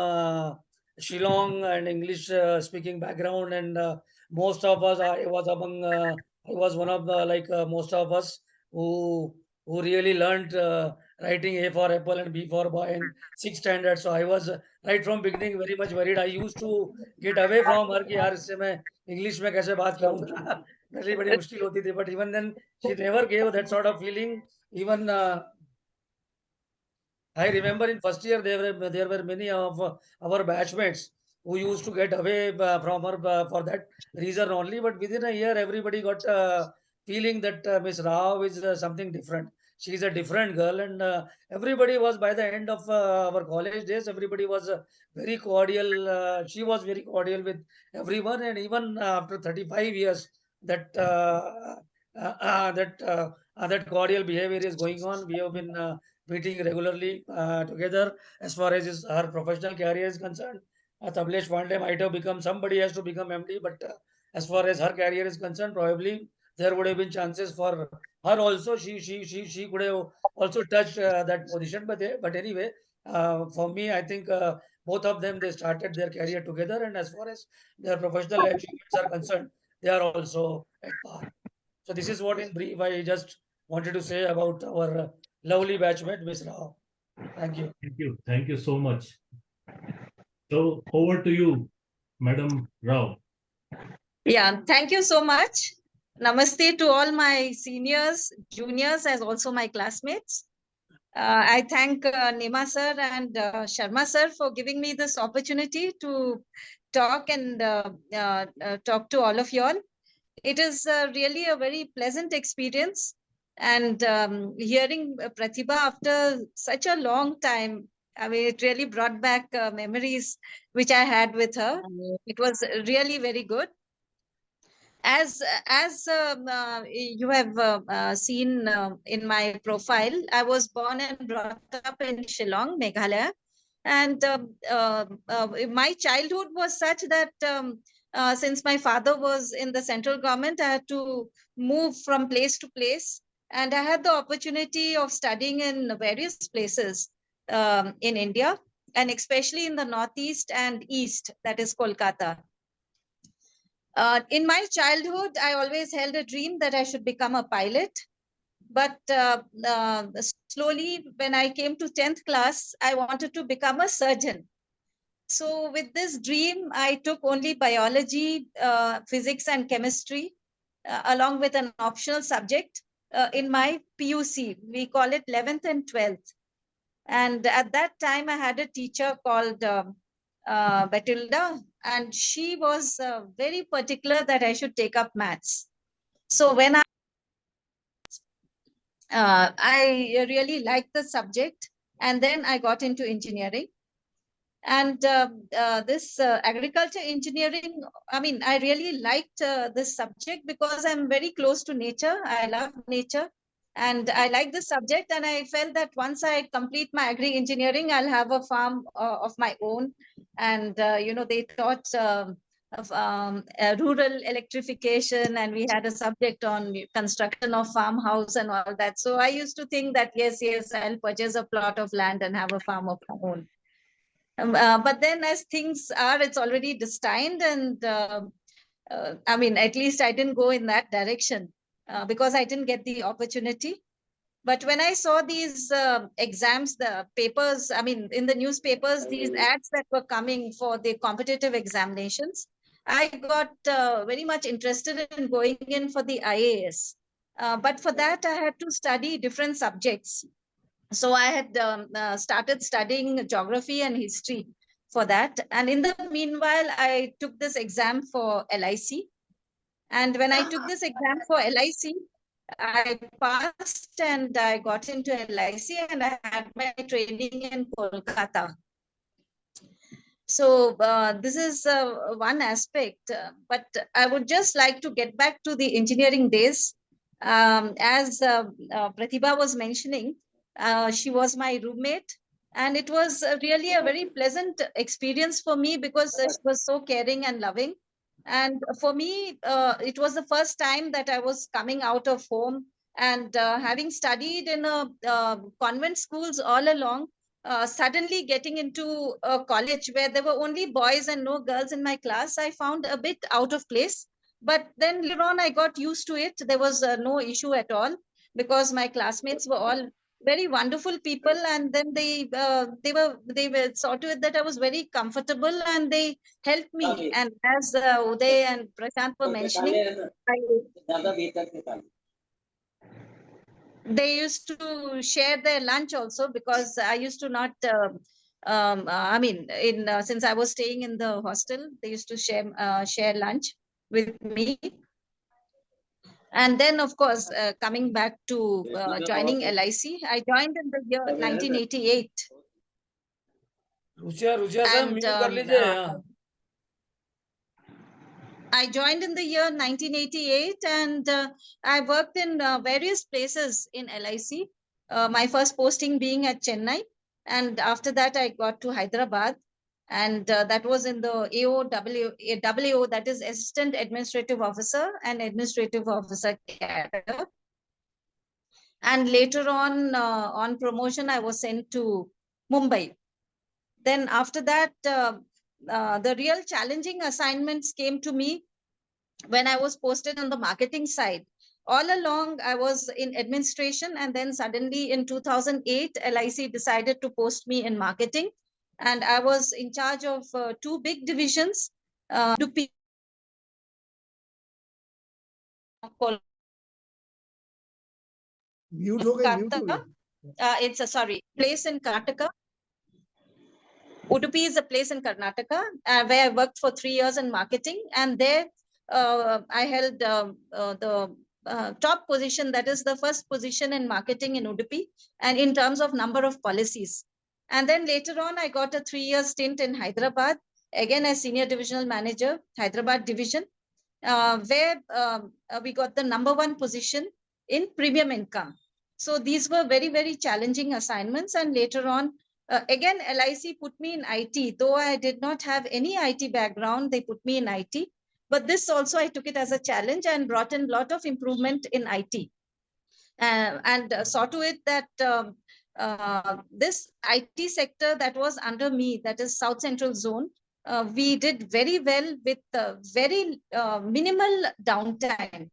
Shillong and English speaking background, and most of us, I was one of the most of us who really learned writing A for apple and B for boy in 6th standard. So I was right from beginning very much worried. I used to get away from her कि यार इससे मैं English में कैसे बात करूँगा. मेरे लिए बड़ी मुश्किल होती थी. But even then, she never gave that sort of feeling. Even I remember in first year there were many of our batchmates who used to get away from her for that reason only. But within a year, everybody got feeling that Miss Rao is something different. She is a different girl, and everybody was by the end of our college days. Everybody was very cordial. She was very cordial with everyone, and even after 35 years, that that cordial behavior is going on. We have been meeting regularly together. As far as her professional career is concerned, Tablesh Pandey might have become, somebody has to become MD, but as far as her career is concerned, probably there would have been chances for her also. She could have also touched that position. But anyway, for me, I think both of them, they started their career together, and as far as their professional achievements are concerned, they are also at par. So this is what in brief I just wanted to say about our lovely batchmate, Miss Rao. Thank you. Thank you. Thank you so much. So over to you, Madam Rao. Yeah, thank you so much. Namaste to all my seniors, juniors, as also my classmates. I thank Nima sir and Sharma sir for giving me this opportunity to talk and talk to all of you all. It is really a very pleasant experience. And hearing Pratibha after such a long time, I mean, it really brought back memories which I had with her. It was really very good. As you have seen in my profile, I was born and brought up in Shillong, Meghalaya, and my childhood was such that since my father was in the central government, I had to move from place to place, and I had the opportunity of studying in various places in India, and especially in the northeast and east, that is Kolkata. In my childhood, I always held a dream that I should become a pilot. But slowly, when I came to 10th class, I wanted to become a surgeon. So with this dream, I took only biology, physics and chemistry, along with an optional subject in my PUC. We call it 11th and 12th. And at that time, I had a teacher called Batilda, and she was very particular that I should take up maths. So when I really liked the subject, and then I got into engineering. And this agriculture engineering, I mean, I really liked this subject because I'm very close to nature. I love nature. And I like this subject, and I felt that once I complete my agri engineering, I'll have a farm of my own. And they taught rural electrification, and we had a subject on construction of farmhouse and all that. So I used to think that yes, I'll purchase a plot of land and have a farm of my own. But then, as things are, it's already destined, and I mean, at least I didn't go in that direction because I didn't get the opportunity. But when I saw these exams, the papers, I mean, in the newspapers, these ads that were coming for the competitive examinations, I got very much interested in going in for the IAS. But for that, I had to study different subjects. So I had started studying geography and history for that. And in the meanwhile, I took this exam for LIC. And when I took this exam for LIC, I passed and I got into LIC, and I had my training in Kolkata. So this is one aspect, but I would just like to get back to the engineering days. As Pratibha was mentioning, she was my roommate, and it was really a very pleasant experience for me because she was so caring and loving. And for me, it was the first time that I was coming out of home, and having studied in a convent schools all along, suddenly getting into a college where there were only boys and no girls in my class, I found a bit out of place. But then later on, I got used to it. There was no issue at all because my classmates were all very wonderful people, and then they saw to it that I was very comfortable, and they helped me. And as Uday and Prashant were mentioning, they used to share their lunch also, because I used to not I mean, since I was staying in the hostel, they used to share lunch with me. And then, of course, coming back to joining LIC, I joined in the year 1988. रुचिया साहब mute कर लीजिए. I joined in the year 1988, and I worked in various places in LIC. My first posting being at Chennai, and after that I got to Hyderabad, and that was in the AO, that is Assistant Administrative Officer and Administrative Officer cadre. And later on promotion, I was sent to Mumbai. Then after that, the real challenging assignments came to me when I was posted on the marketing side. All along, I was in administration, and then suddenly in 2008, LIC decided to post me in marketing. And I was in charge of two big divisions, mute हो गए it's a place in Karnataka. Udupi is a place in Karnataka where I worked for 3 years in marketing, and there I held the top position, that is the first position in marketing in Udupi, and in terms of number of policies. And then later on, I got a 3-year stint in Hyderabad, again as senior divisional manager, Hyderabad division, where we got the #1 position in premium income. So these were very, very challenging assignments. And later on, again, LIC put me in IT, though I did not have any IT background, they put me in IT. But this also, I took it as a challenge and brought in a lot of improvement in IT. And saw to it that this IT sector that was under me, that is South Central Zone, we did very well with very minimal downtime.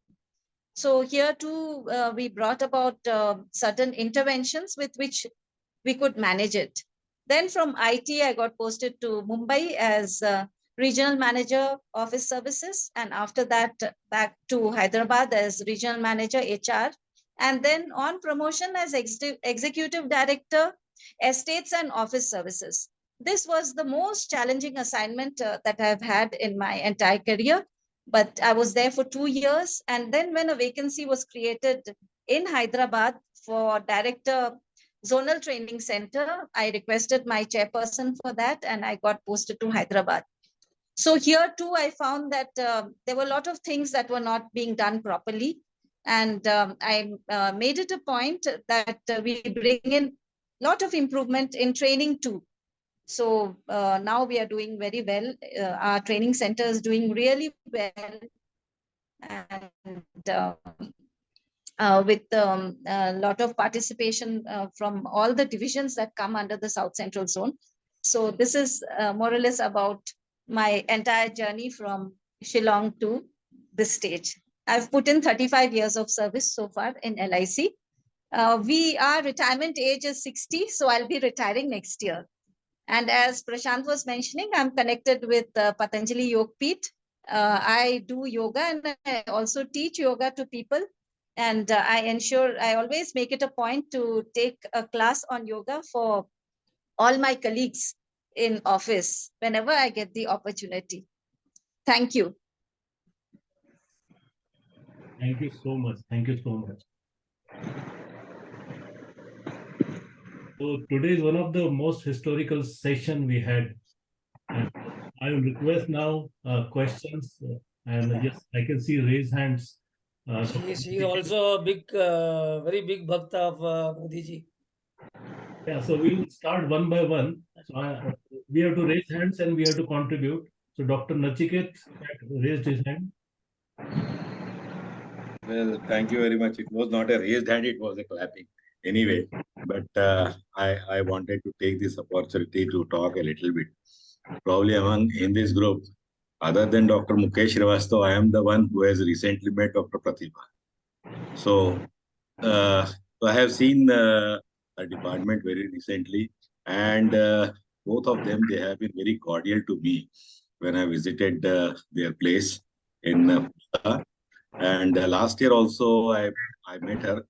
So here too, we brought about certain interventions with which we could manage it. Then from IT, I got posted to Mumbai as regional manager, office services. And after that, back to Hyderabad as regional manager, HR. And then on promotion as executive director, estates and office services. This was the most challenging assignment that I've had in my entire career. But I was there for 2 years. And then when a vacancy was created in Hyderabad for director zonal training center, I requested my chairperson for that, and I got posted to Hyderabad. So here too, I found that there were a lot of things that were not being done properly. And I made it a point that we bring in a lot of improvement in training too. So now we are doing very well. Our training center is doing really well. And with a lot of participation from all the divisions that come under the South Central Zone. So this is more or less about my entire journey from Shillong to this stage. I've put in 35 years of service so far in LIC. Our retirement age is 60, so I'll be retiring next year. And as Prashant was mentioning, I'm connected with Patanjali Yogmeet. I do yoga, and I also teach yoga to people. And I always make it a point to take a class on yoga for all my colleagues in office whenever I get the opportunity. Thank you. Thank you so much. Thank you so much. So today is one of the most historical session we had. And I will request now questions. And yes, I can see raised hands. She is also a big, very big bhakta of Modi ji. Yeah, so we will start one by one. So we have to raise hands and we have to contribute. So Dr. Nachiket raised his hand. Well, thank you very much. It was not a raised hand, it was a clapping. Anyway, but I wanted to take this opportunity to talk a little bit. Probably in this group, other than Dr. Mukesh Srivastava, I am the one who has recently met Dr. Pratibha. So I have seen a department very recently, and both of them, they have been very cordial to me when I visited their place in Pune. And last year also, I met her.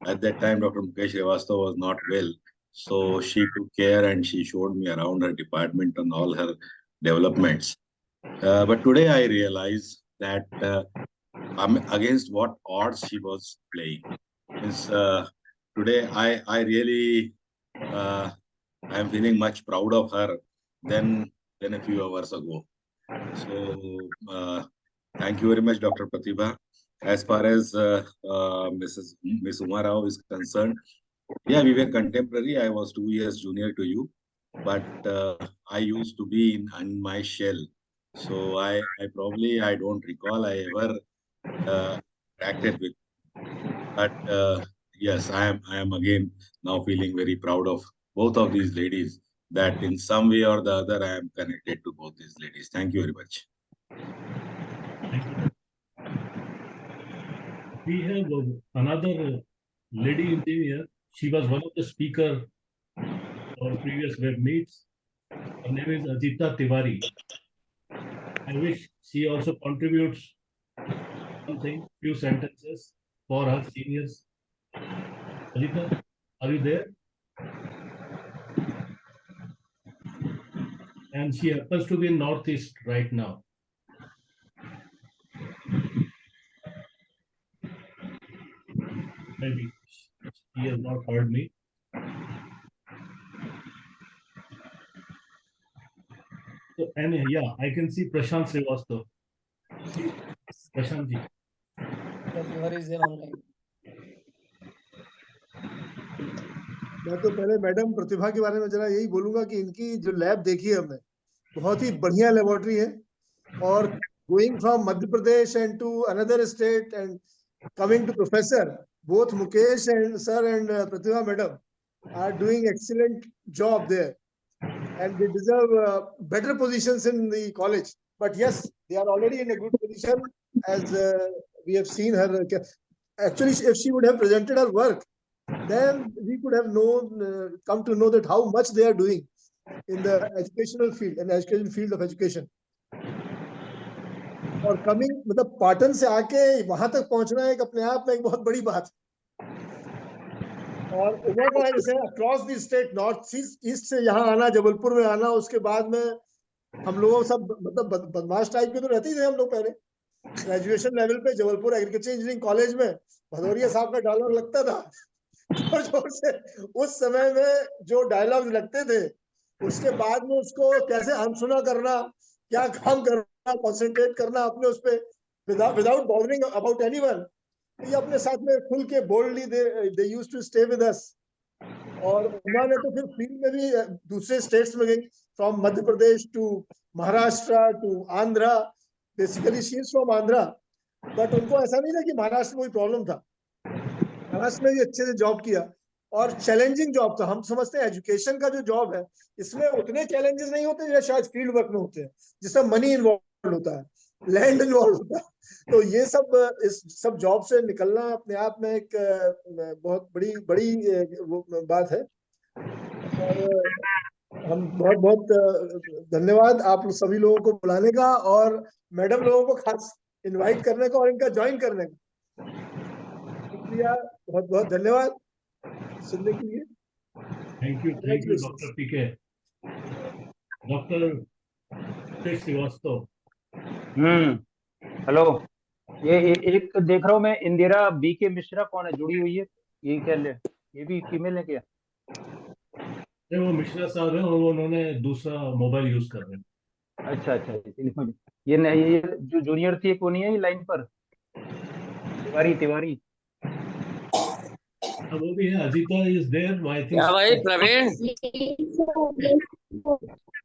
At that time, Dr. Mukesh Srivastava was not well. So she took care and she showed me around her department and all her developments. But today I realize that against what odds she was playing. Today I really I'm feeling much proud of her than a few hours ago. So thank you very much, Dr. Pratibha. As far as Miss Umar Rao is concerned, yeah, we were contemporary. I was 2 years junior to you, but I used to be in my shell. So I don't recall I ever interacted with. But yes, I am again now feeling very proud of both of these ladies that in some way or the other I am connected to both these ladies. Thank you very much. Thank you. We have another lady engineer. She was one of the speakers for previous web meets. Her name is Ajita Tiwari. I wish she also contributes something, few sentences for her seniors. Ajita, are you there? And she happens to be in Northeast right now. Maybe she has not heard me. So, and yeah, I can see Prashant Srivastava. Prashant ji. Where is there online? मैं तो पहले madam प्रतिभा के बारे में जरा यही बोलूंगा कि इनकी जो लैब देखी है हमने, बहुत ही बढ़िया लेबोरेटरी है, और going from Madhya Pradesh and to another state and coming to professor, both Mukesh and sir and Pratibha madam are doing excellent job there, and they deserve better positions in the college. But yes, they are already in a good position, as we have seen her. Actually, if she would have presented her work, then we could have known, come to know that how much they are doing in the educational field, and educational field of education. और coming मतलब पाटन से आके वहां तक पहुंचना एक अपने आप में एक बहुत बड़ी बात है। और उमर का जैसे across the state, north east से यहाँ आना, जबलपुर में आना, उसके बाद में हम लोग सब मतलब बदमाश टाइप के तो रहते ही थे हम लोग पहले। ग्रेजुएशन लेवल पे जबलपुर एग्रीकल्चर इंजीनियरिंग कॉलेज में भदौरिया साहब का डायलॉग लगता था जोर जोर से। उस समय में जो डायलॉग लगते थे, उसके बाद में उसको कैसे अनसुना करना, क्या काम करना, कंसंट्रेट करना अपने उस पे, विदाउट बॉदरिंग अबाउट एनीवन। ये अपने साथ में खुल के boldly they used to stay with us. और उमा ने तो फिर फील्ड में भी दूसरे स्टेट्स में गई, from Madhya Pradesh to Maharashtra to Andhra. Basically she is from Andhra, but उनको ऐसा नहीं था कि महाराष्ट्र में कोई प्रॉब्लम था, महाराष्ट्र में भी अच्छे से जॉब किया, और चैलेंजिंग जॉब था। हम समझते हैं एजुकेशन का जो जॉब है, इसमें उतने चैलेंजेस नहीं होते जैसे शायद फील्ड वर्क में होते हैं, जिसमें मनी इन्वॉल्व होता है, लैंड इन्वॉल्व होता है। तो ये सब, इस सब जॉब से निकलना अपने आप में एक बहुत बड़ी वो बात है। और हम बहुत बहुत धन्यवाद आप सभी लोगों को बुलाने का, और मैडम लोगों को खास इनवाइट करने का और इनका ज्वाइन करने का शुक्रिया। बहुत बहुत धन्यवाद सुनने के लिए। Thank you doctor PK. Doctor Srivastava. Hello, ये एक देख रहा हूँ मैं, इंदिरा बी के मिश्रा कौन है, जुड़ी हुई है, ये क्या ले, ये भी फीमेल है क्या? नहीं, वो मिश्रा साहब है और उन्होंने दूसरा मोबाइल यूज कर रहे हैं। अच्छा अच्छा, ये नहीं, ये जो जूनियर थी वो नहीं है ये लाइन पर, तिवारी। वो भी है, Ajita is there I think. क्या भाई Praveen?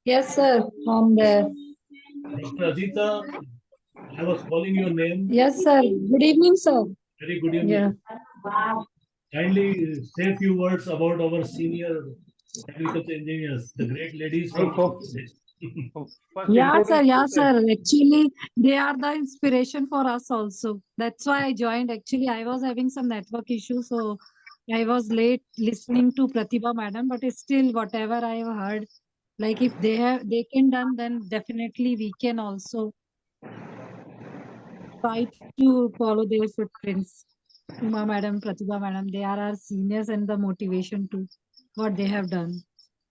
Yes, sir. I'm there. Dr. Ajita, I was calling your name. Yes, sir. Good evening, sir. Very good evening. Yeah. Kindly say a few words about our senior agriculture engineers, the great ladies from. Yeah, sir. Yeah, sir. Actually, they are the inspiration for us also. That's why I joined. Actually, I was having some network issues, so I was late listening to Pratibha madam. But still, whatever I have heard, like if they can done, then definitely we can also try to follow their footprints. Uma madam, Pratibha madam, they are our seniors and the motivation to what they have done.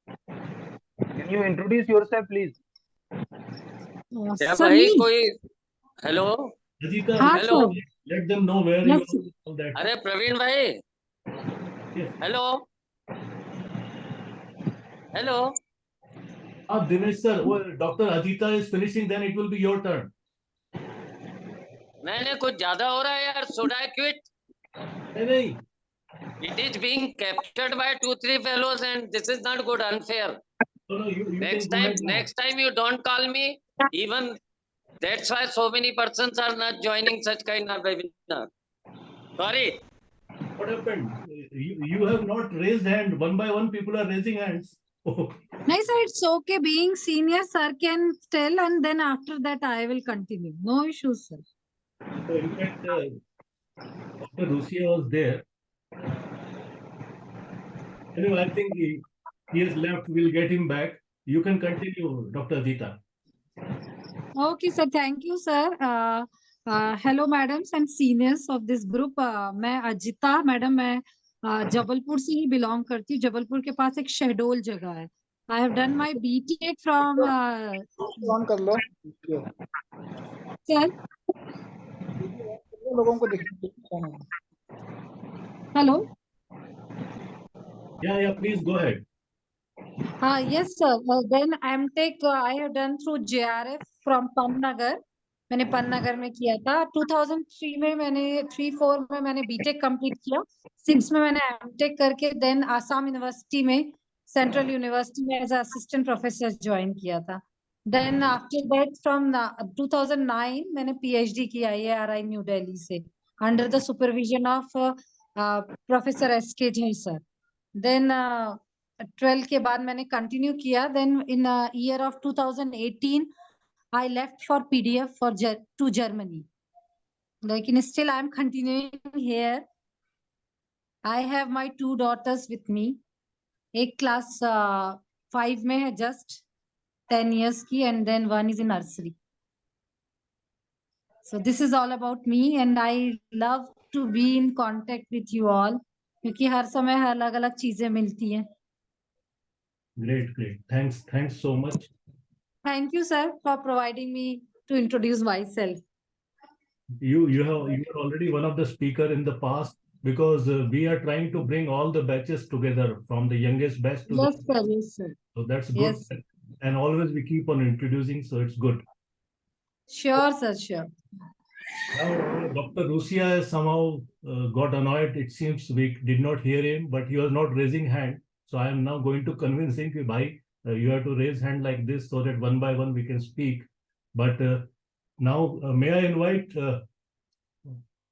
Can you introduce yourself, please? क्या भाई कोई? Hello hello, let them know where you are that. अरे प्रवीण भाई, hello hello. Dinesh sir, वो doctor Ajita is finishing, then it will be your turn. नहीं, कुछ ज्यादा हो रहा है यार, should I quit? नहीं, it is being captured by 2-3 fellows and this is not good, unfair. No, you next time you don't call me, even that's why so many persons are not joining such kind of webinar. Sorry. What happened? You have not raised hand. One by one people are raising hands. No, sir, it's okay. Being senior, sir can tell, and then after that, I will continue. No issues, sir. So in fact, Dr. Rusia was there. Anyway, I think he has left. We'll get him back. You can continue, Dr. Adita. Okay, sir. Thank you, sir. Hello, madams and seniors of this group. मैं Ajita madam मैं जबलपुर से ही belong करती हूँ. जबलपुर के पास एक शहडोल जगह है. I have done my BTech from on कर लो sir. लोगों को दिखना. Hello. Yeah, please go ahead. Yes, sir. Then MTech I have done through JRF from Panagar. मैंने पन्नागर में किया था. 2003 में मैंने 3-4 में मैंने बीटेक कंप्लीट किया. 6 में मैंने एमटेक करके देन आसाम यूनिवर्सिटी में सेंट्रल यूनिवर्सिटी में एज असिस्टेंट प्रोफेसर ज्वाइन किया था. देन आफ्टर दैट फ्रॉम 2009 मैंने पीएचडी किया IIRI न्यू दिल्ली से under the supervision of professor SK Jha sir. Then 12 के बाद मैंने कंटिन्यू किया. Then in year of 2018 I left for PDF to Germany. Like, still I am continuing here. I have my 2 daughters with me. एक class 5 में है just 10 years की, and then one is in nursery. So this is all about me, and I love to be in contact with you all क्योंकि हर समय अलग-अलग चीजें मिलती हैं. Great. Thanks so much. Thank you, sir, for providing me to introduce myself. You are already one of the speaker in the past, because we are trying to bring all the batches together from the youngest batch to Yes, sir. Yes, sir. So that's good. Yes. And always we keep on introducing, so it's good. Sure, sir. Sure. Now, Dr. Rusia somehow got annoyed. It seems we did not hear him, but he was not raising hand. So I am now going to convince him that, bhai, you have to raise hand like this so that one by one we can speak. But now, may I invite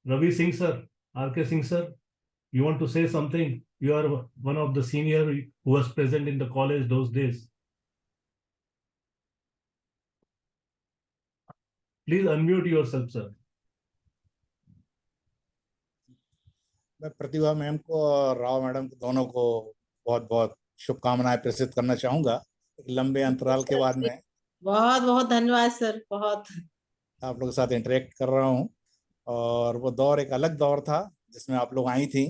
Ravi Singh sir, RK Singh sir, you want to say something? You are one of the senior who was present in the college those days. Please unmute yourself, sir. मैं प्रतिभा ma'am को और Rao madam को दोनों को बहुत बहुत शुभकामनाएं प्रेषित करना चाहूंगा. एक लंबे अंतराल के बाद में बहुत बहुत धन्यवाद सर. बहुत आप लोगों के साथ इंटरेक्ट कर रहा हूं, और वो दौर एक अलग दौर था जिसमें आप लोग आई थी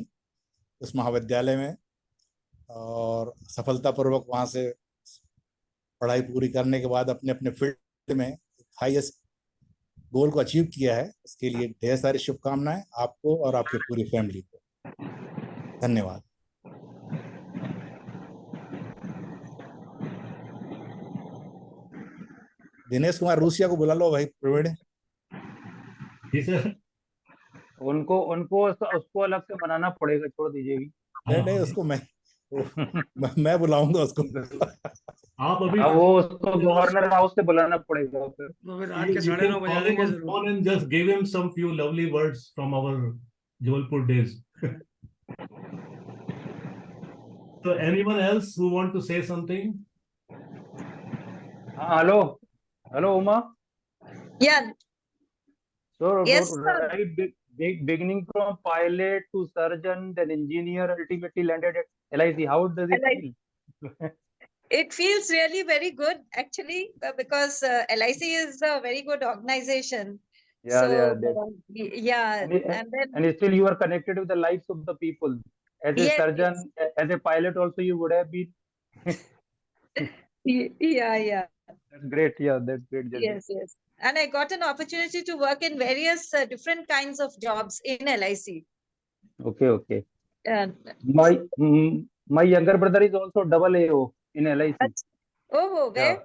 उस महाविद्यालय में, और सफलतापूर्वक वहां से पढ़ाई पूरी करने के बाद अपने अपने फील्ड में हाईएस्ट गोल को अचीव किया है. इसके लिए ढेर सारी शुभकामनाएं आपको और आपकी पूरी फैमिली को. धन्यवाद. दिनेश कुमार रूसिया को बुला लो भाई. प्रवीण जी सर. उनको उसको अलग से बनाना पड़ेगा, छोड़ दीजिएगी. नहीं उसको मैं बुलाऊंगा उसको. आप अभी वो उसको गवर्नर हाउस से बुलाना पड़ेगा. फिर रात के 9:30 बजा देंगे जरूर. And just give him some few lovely words from our Jabalpur days. So anyone else who want to say something? Hello, Uma. Yeah. So Yes, right, beginning from pilot to surgeon, then engineer, ultimately landed at LIC. How does it feel? It feels really very good, actually, because LIC is a very good organization. Yeah, and still you are connected with the lives of the people. As a surgeon, as a pilot, also you would have been. Yeah. That's great. Yeah, that's great. Yes. And I got an opportunity to work in various different kinds of jobs in LIC. Okay. My younger brother is also double AO in LIC. Oh, where?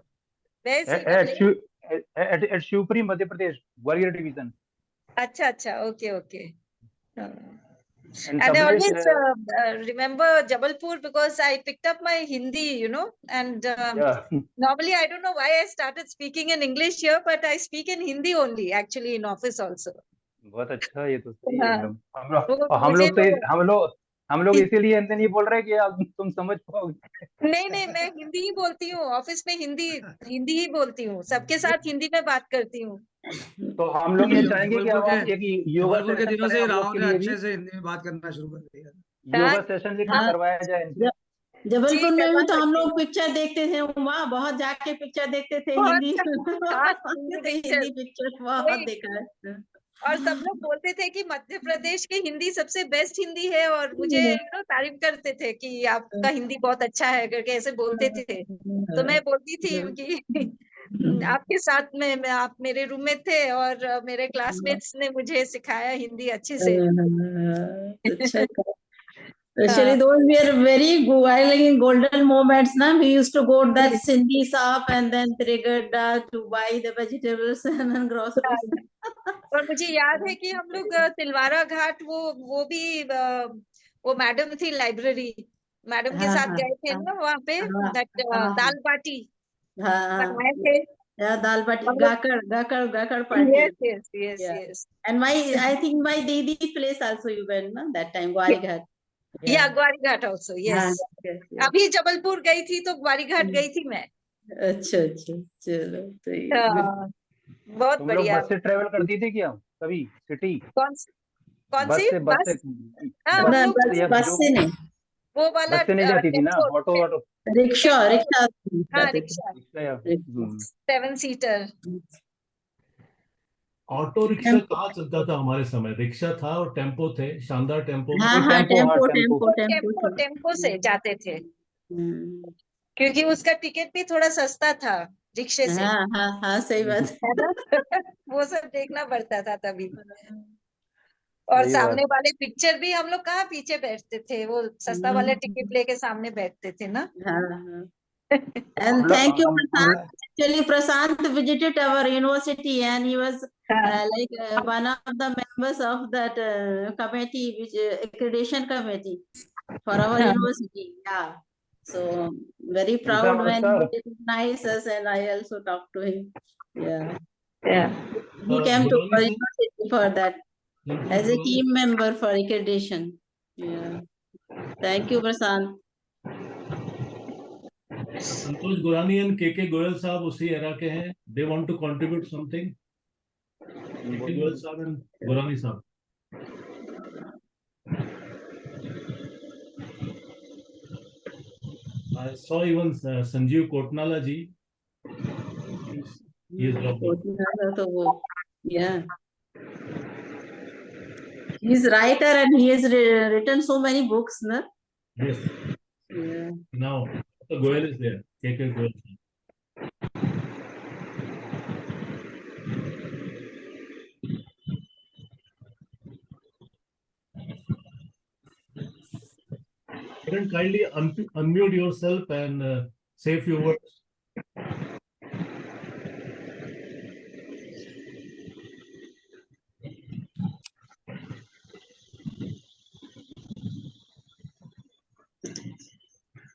Where is he? At Shivpuri, Madhya Pradesh, Warrior Division. Acha. Okay. And I always remember Jabalpur because I picked up my Hindi, and normally I don't know why I started speaking in English here, but I speak in Hindi only, actually, in office also. बहुत अच्छा, ये तो सही है एकदम. हम लोग इसीलिए ऐसे नहीं बोल रहे कि आप तुम समझ पाओगे। नहीं नहीं, मैं हिंदी ही बोलती हूँ, ऑफिस में हिंदी हिंदी ही बोलती हूँ, सबके साथ हिंदी में बात करती हूँ। तो हम लोग ये चाहेंगे कि अब जबलपुर आप एक योगा के सेशन दिनों करें से आप लोग राव के ने लिए भी, अच्छे से हिंदी में बात करना शुरू कर दिया। योगा सेशन भी हाँ। करवाया जाए इनसे। जबलपुर में करवा भी तो हम सकते हैं। लोग पिक्चर देखते थे वहाँ, बहुत जाके पिक्चर देखते थे बहुत हिंदी हाँ, हिंदी पिक्चर हिंदी पिक्चर बहुत वही। देखा है। और सब लोग बोलते थे कि मध्य प्रदेश की हिंदी सबसे बेस्ट हिंदी है, और मुझे तारीफ करते थे कि आपका हिंदी बहुत अच्छा है करके ऐसे बोलते थे। तो मैं बोलती थी कि आपके साथ में आप मेरे रूममेट थे और मेरे क्लासमेट्स ने मुझे सिखाया हिंदी अच्छे से। अच्छा हाँ। Especially those were very while in golden moments, na. We used to go to that Sindhi shop and then Trigadda to buy the vegetables and then groceries. और मुझे याद है कि हम लोग तिलवारा घाट वो भी वो मैडम थी लाइब्रेरी, मैडम के साथ गए थे ना वहाँ पे, दैट दाल बाटी बनाए थे। Yeah, dal bati, हम लोग gakar party. yes yes Yeah. yes। And I think my Didi place also you went, na, that time, Gwari Ghat. या ग्वारी घाट ऑल्सो हाँ, यस। yes, yes. अभी जबलपुर गई थी तो ग्वारी घाट गई थी मैं। अच्छा अच्छा, चलो तो हाँ, बहुत तुम लोग बढ़िया। बस से ट्रेवल करती थी क्या कभी सिटी? कौन बस सी से बस? हाँ, हम ना, लोग बस जो से नहीं, वो वाला बस से नहीं जाती थी ना, tempo auto auto rickshaw rickshaw हाँ जाते थे। रिक्शा रिक्शा या 7 सीटर। ऑटो रिक्शा कहाँ चलता था हमारे समय? रिक्शा था और टेम्पो थे, शानदार टेम्पो। हाँ हाँ, टेम्पो टेम्पो से जाते थे क्योंकि उसका टिकट भी थोड़ा सस्ता था रिक्शे से। हाँ हाँ हाँ, सही बात है ना? वो सब देखना पड़ता था तभी। और सही सामने बात। वाले पिक्चर भी हम लोग कहाँ पीछे बैठते थे, वो सस्ता वाले टिकट लेके सामने बैठते थे ना। हाँ हाँ। And thank you, Prasant. Actually, Prasant visited our university and he was one of the members of that committee, which accreditation committee for our university. Yeah. So very proud when he recognized us, and I also talked to him. Yeah. Yeah. He came to our Gurani sir? university for that as a team member for accreditation. Yeah. Thank you, Prasant. Santosh Gurani and K Goyal साहब उसी era के हैं। They want to contribute something. K Goyal साहब and Gurani साहब। I saw even Sanjeev Kotnala ji. He is dropped out. Yeah. He's writer and he has written so many books, na? Yes. Yeah. Now the Goyal is there. K Goyal. Kiran, kindly unmute yourself and say a few words.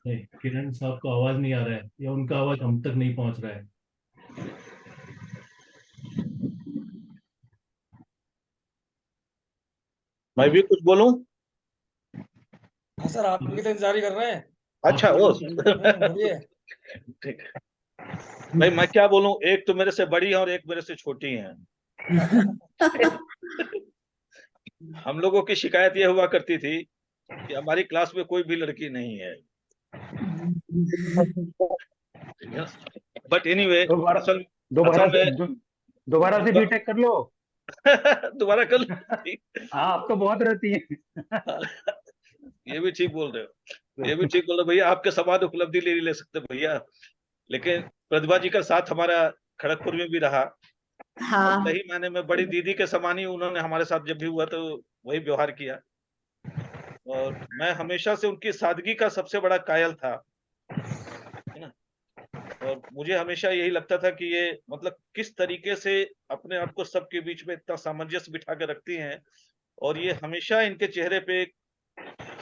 नहीं, किरण साहब को आवाज नहीं आ रहा है या उनका आवाज हम तक नहीं पहुंच रहा है। मैं भी कुछ बोलूं? हाँ सर, आपकी तो इंतजार ही कर रहे हैं। अच्छा वो बोलिए। ठीक। भाई मैं क्या बोलूं, एक तो मेरे से बड़ी है और एक मेरे से छोटी है। हम लोगों की शिकायत ये हुआ करती थी कि हमारी क्लास में कोई भी लड़की नहीं है। बट एनीवे, दोबारा से बीटेक कर लो। दोबारा कर लो। हाँ, अब तो बहुत रहती है। ये भी ठीक बोल रहे हो, ये भी ठीक बोल रहे हो भैया। आपके समान उपलब्धि ले सकते भैया, लेकिन प्रतिभा जी का साथ हमारा खड़गपुर में भी रहा। हाँ। सही मायने में बड़ी दीदी के समान ही उन्होंने हमारे साथ जब भी हुआ तो वही व्यवहार किया, और मैं हमेशा से उनकी सादगी का सबसे बड़ा कायल था, है ना। और मुझे हमेशा यही लगता था कि ये मतलब किस तरीके से अपने आप को सबके बीच में इतना सामंजस्य बिठा के रखती हैं, और ये हमेशा इनके चेहरे पे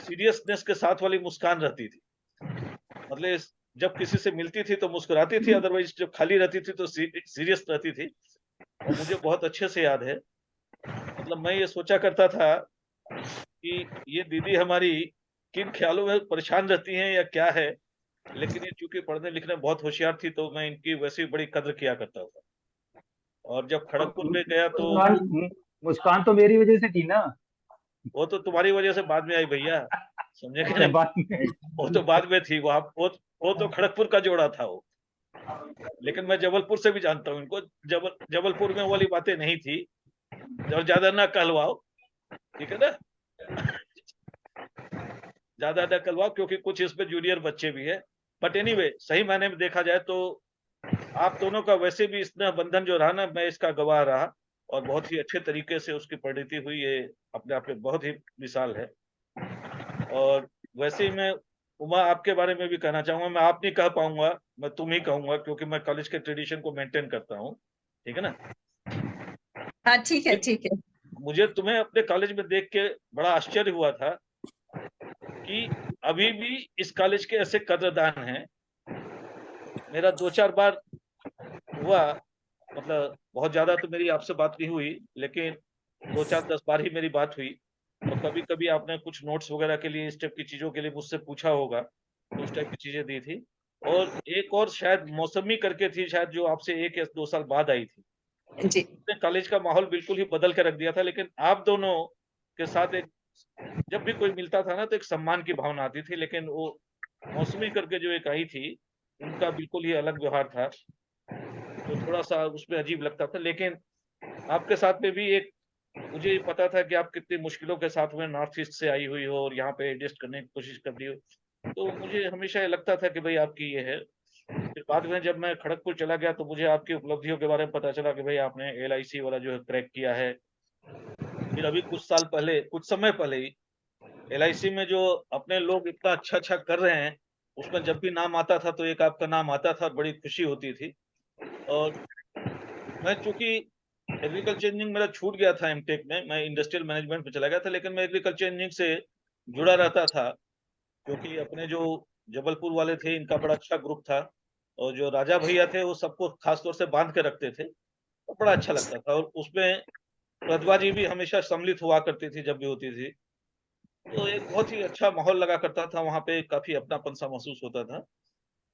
सीरियसनेस के साथ वाली मुस्कान रहती थी। मतलब जब किसी से मिलती थी तो मुस्कुराती थी, अदरवाइज जब खाली रहती थी तो सीरियस रहती थी। और मुझे बहुत अच्छे से याद है, मतलब मैं ये सोचा करता था कि ये दीदी हमारी किन ख्यालों में परेशान रहती हैं या क्या है, लेकिन ये चूंकि पढ़ने लिखने में बहुत होशियार थी तो मैं इनकी वैसे ही बड़ी कद्र किया करता था। और जब खड़गपुर में गया तो मुस्कान तो मेरी वजह से थी ना। वो तो तुम्हारी वजह से बाद में आई भैया, समझे कि अच्छा, नहीं? बात में। वो तो बाद में थी, वो तो खड़गपुर का जोड़ा था वो। लेकिन मैं जबलपुर से भी जानता हूँ इनको। जबलपुर में वो वाली बातें नहीं थी, और ज्यादा ना कहलवाओ, ठीक है ना? ज्यादा ना कहलवाओ, क्योंकि कुछ इसमें जूनियर बच्चे भी है। बट एनीवे, सही मायने में देखा जाए तो आप दोनों का वैसे भी स्नेह बंधन जो रहा ना, मैं इसका गवाह रहा, और बहुत ही अच्छे तरीके से उसकी परिणति हुई, ये अपने आप में बहुत ही मिसाल है। और वैसे ही मैं उमा आपके बारे में भी कहना चाहूंगा, मैं आप नहीं कह पाऊंगा, मैं तुम ही कहूंगा, क्योंकि मैं कॉलेज के ट्रेडिशन को मेंटेन करता हूँ, ठीक है ना? हाँ ठीक है, ठीक है। मुझे तुम्हें अपने कॉलेज में देख के बड़ा आश्चर्य हुआ था कि अभी भी इस कॉलेज के ऐसे कद्रदान हैं। मेरा 2-4 बार हुआ, मतलब बहुत ज्यादा तो मेरी आपसे बात नहीं हुई, लेकिन 2-4-10 बार ही मेरी बात हुई। और कभी कभी आपने कुछ नोट्स वगैरह के लिए, इस टाइप की चीजों के लिए मुझसे पूछा होगा, तो उस टाइप की चीजें दी थी। और एक और शायद मौसमी करके थी शायद, जो आपसे 1 या 2 साल बाद आई थी। जी। कॉलेज का माहौल बिल्कुल ही बदल के रख दिया था। लेकिन आप दोनों के साथ एक, जब भी कोई मिलता था ना, तो एक सम्मान की भावना आती थी। लेकिन वो मौसमी करके जो एक आई थी, उनका बिल्कुल ही अलग व्यवहार था, तो थोड़ा सा उसमें अजीब लगता था। लेकिन आपके साथ में भी एक, मुझे पता था कि आप कितनी मुश्किलों के साथ में नॉर्थ ईस्ट से आई हुई हो और यहाँ पे एडजस्ट करने की कोशिश कर रही हो, तो मुझे हमेशा ये लगता था कि भाई आपकी ये है। फिर बाद में जब मैं खड़गपुर चला गया तो मुझे आपकी उपलब्धियों के बारे में पता चला कि भाई आपने LIC वाला जो है क्रैक किया है। फिर अभी कुछ समय पहले ही LIC में जो अपने लोग इतना अच्छा अच्छा कर रहे हैं, उसमें जब भी नाम आता था तो एक आपका नाम आता था और बड़ी खुशी होती थी। और मैं चूंकि एग्रीकल्चर इंजीनियरिंग मेरा छूट गया था एमटेक में, मैं इंडस्ट्रियल मैनेजमेंट में चला गया था, लेकिन मैं एग्रीकल्चर इंजीनियरिंग से जुड़ा रहता था, क्योंकि अपने जो जबलपुर वाले थे इनका बड़ा अच्छा ग्रुप था, और जो राजा भैया थे वो सबको खास तौर से बांध के रखते थे, तो बड़ा अच्छा लगता था। और उसमें प्रतिभा जी भी हमेशा सम्मिलित हुआ करती थी जब भी होती थी, तो एक बहुत ही अच्छा माहौल लगा करता था वहां पे, काफी अपनापन सा महसूस होता था।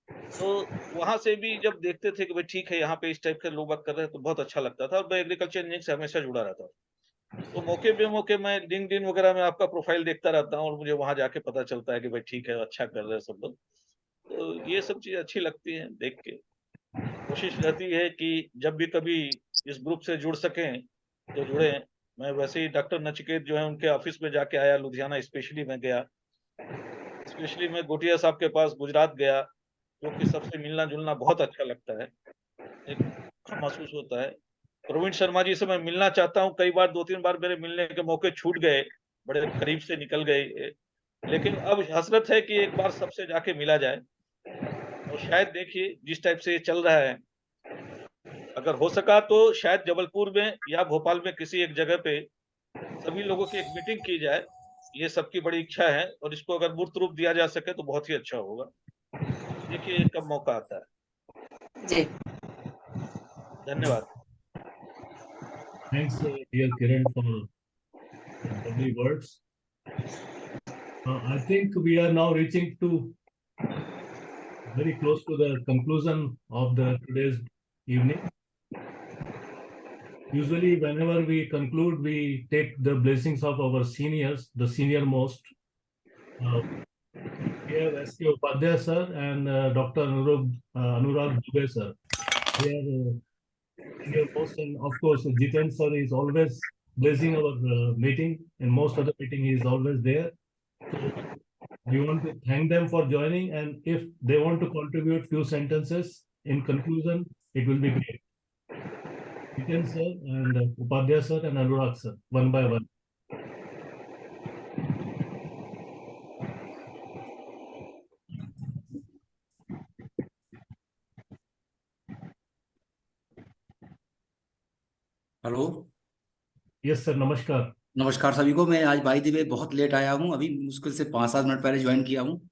तो वहां से भी जब देखते थे कि भाई ठीक है यहाँ पे इस टाइप के लोग बात कर रहे हैं, तो बहुत अच्छा लगता था। और मैं एग्रीकल्चर इंजीनियरिंग से हमेशा जुड़ा रहता था, तो मौके पे मौके मैं लिंक्डइन वगैरह में आपका प्रोफाइल देखता रहता हूँ, और मुझे वहां जाके पता चलता है कि भाई ठीक है, अच्छा कर रहे हैं सब लोग। तो ये सब चीजें अच्छी लगती हैं देख के। कोशिश रहती है कि जब भी कभी इस ग्रुप से जुड़ सकें तो जुड़े। मैं वैसे ही डॉक्टर नचिकेत जो है उनके ऑफिस में जाके आया, लुधियाना स्पेशली मैं गया, स्पेशली मैं गोटिया साहब के पास गुजरात गया, क्योंकि सबसे मिलना जुलना बहुत अच्छा लगता है, एक महसूस होता है। प्रवीण शर्मा जी से मैं मिलना चाहता हूँ, कई बार 2-3 बार मेरे मिलने के मौके छूट गए, बड़े करीब से निकल गए, लेकिन अब हसरत है कि एक बार सबसे जाके मिला जाए। और शायद देखिए जिस टाइप से ये चल रहा है, अगर हो सका तो शायद जबलपुर में या भोपाल में किसी एक जगह पे सभी लोगों की एक मीटिंग की जाए, ये सबकी बड़ी इच्छा है, और इसको अगर मूर्त रूप दिया जा सके तो बहुत ही अच्छा होगा। देखिए कब मौका आता है। जी, धन्यवाद। Thanks, dear Kiran, for lovely words. I think we are now reaching to very close to the conclusion of the today's evening. Usually, whenever we conclude, we take the blessings of our seniors, the senior most. We have S.K. Upadhyay sir and Dr. Anurag Dubey sir. They are senior most, and of course, Jiten sir is always blessing our meeting. In most of the meeting, he is always there. So we want to thank them for joining, and if they want to contribute few sentences in conclusion, it will be great. Jiten sir and Upadhyay sir and Anurag sir, one by one. Hello. Yes sir, नमस्कार। नमस्कार सभी को। मैं आज by the way बहुत late आया हूँ, अभी मुश्किल से 5-7 मिनट पहले ज्वाइन किया हूँ,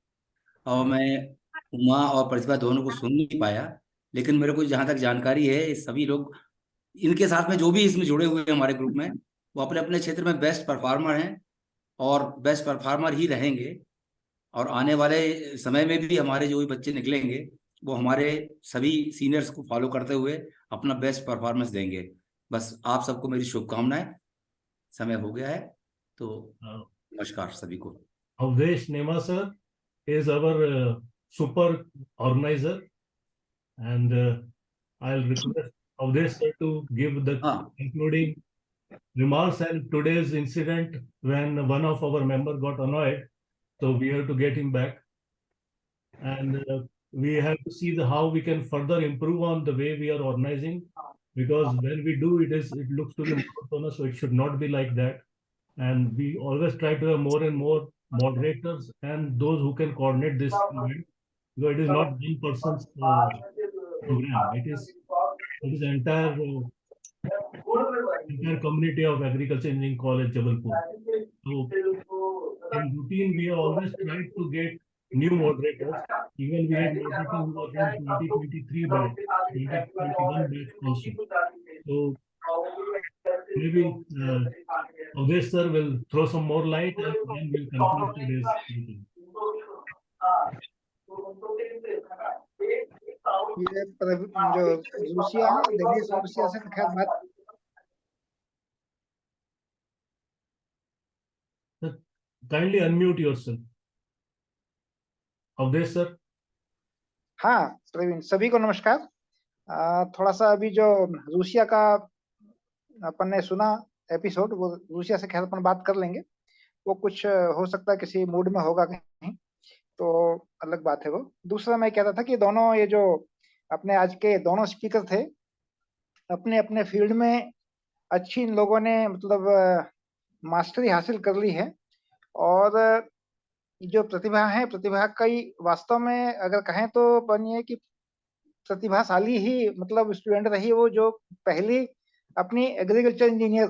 और मैं उमा और प्रतिभा दोनों को सुन नहीं पाया। लेकिन मेरे को जहाँ तक जानकारी है, ये सभी लोग इनके साथ में जो भी इसमें जुड़े हुए हैं हमारे ग्रुप में, वो अपने अपने क्षेत्र में बेस्ट परफॉर्मर हैं और बेस्ट परफॉर्मर ही रहेंगे। और आने वाले समय में भी हमारे जो भी बच्चे निकलेंगे वो हमारे सभी सीनियर्स को फॉलो करते हुए अपना बेस्ट परफॉर्मेंस देंगे। बस आप सबको मेरी शुभकामनाएं। समय हो गया है तो नमस्कार सभी को। Avdesh Nema sir is our super organizer, and I'll request Avdesh sir to give the concluding remarks. And today's incident, when one of our members got annoyed, so we have to get him back, and we have to see how we can further improve on the way we are organizing, because when we do it looks to be monotonous, so it should not be like that. And we always try to have more and more moderators and those who can coordinate this event, because it is not one person's program. It is entire community of Agriculture Engineering College Jabalpur. So in routine, we have always tried to get new moderators. Even we had moderators who were from 2023 batch, 2021 batch also. So maybe Avdesh sir will throw some more light, and then we'll conclude today's meeting. ये जो Russia है, Dinesh Russia से खैर बात। Kindly unmute yourself. Avdesh sir. हाँ प्रवीण, सभी को नमस्कार। थोड़ा सा अभी जो रूसिया का अपन ने सुना एपिसोड, वो रूसिया से खैर अपन बात कर लेंगे। वो कुछ हो सकता है किसी मूड में होगा कहीं, तो अलग बात है वो। दूसरा मैं कहता था कि दोनों ये जो अपने आज के दोनों स्पीकर थे, अपने अपने फील्ड में अच्छी इन लोगों ने मतलब मास्टरी हासिल कर ली है। और जो प्रतिभा है, प्रतिभा कई वास्तव में अगर कहें तो बनी है कि प्रतिभाशाली ही मतलब स्टूडेंट रही वो, जो पहली अपनी एग्रीकल्चर इंजीनियर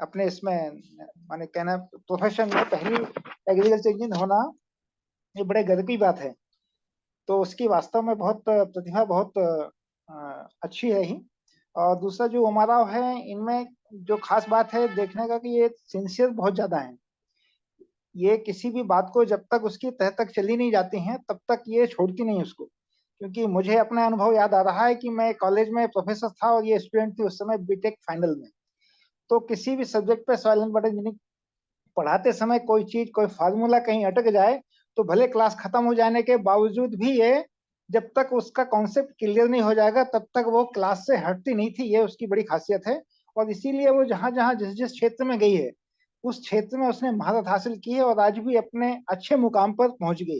अपने इसमें माने कहना प्रोफेशन में पहली एग्रीकल्चर इंजीनियर होना, ये बड़े गर्व की बात है। तो उसकी वास्तव में बहुत प्रतिभा बहुत अच्छी है ही। और दूसरा जो उमर राव है, इनमें जो खास बात है देखने का कि ये सिंसियर बहुत ज्यादा है। ये किसी भी बात को जब तक उसकी तह तक चली नहीं जाती हैं तब तक ये छोड़ती नहीं उसको। क्योंकि मुझे अपना अनुभव याद आ रहा है कि मैं कॉलेज में प्रोफेसर था और ये स्टूडेंट थी उस समय बीटेक फाइनल में। तो किसी भी सब्जेक्ट पे सॉइल एंड वाटर इंजीनियरिंग पढ़ाते समय कोई चीज, कोई फार्मूला कहीं अटक जाए तो भले क्लास खत्म हो जाने के बावजूद भी ये जब तक उसका कॉन्सेप्ट क्लियर नहीं हो जाएगा तब तक वो क्लास से हटती नहीं थी। ये उसकी बड़ी खासियत है। और इसीलिए वो जहां जहां जिस जिस क्षेत्र में गई है उस क्षेत्र में उसने महारत हासिल की है और आज भी अपने अच्छे मुकाम पर पहुंच गई।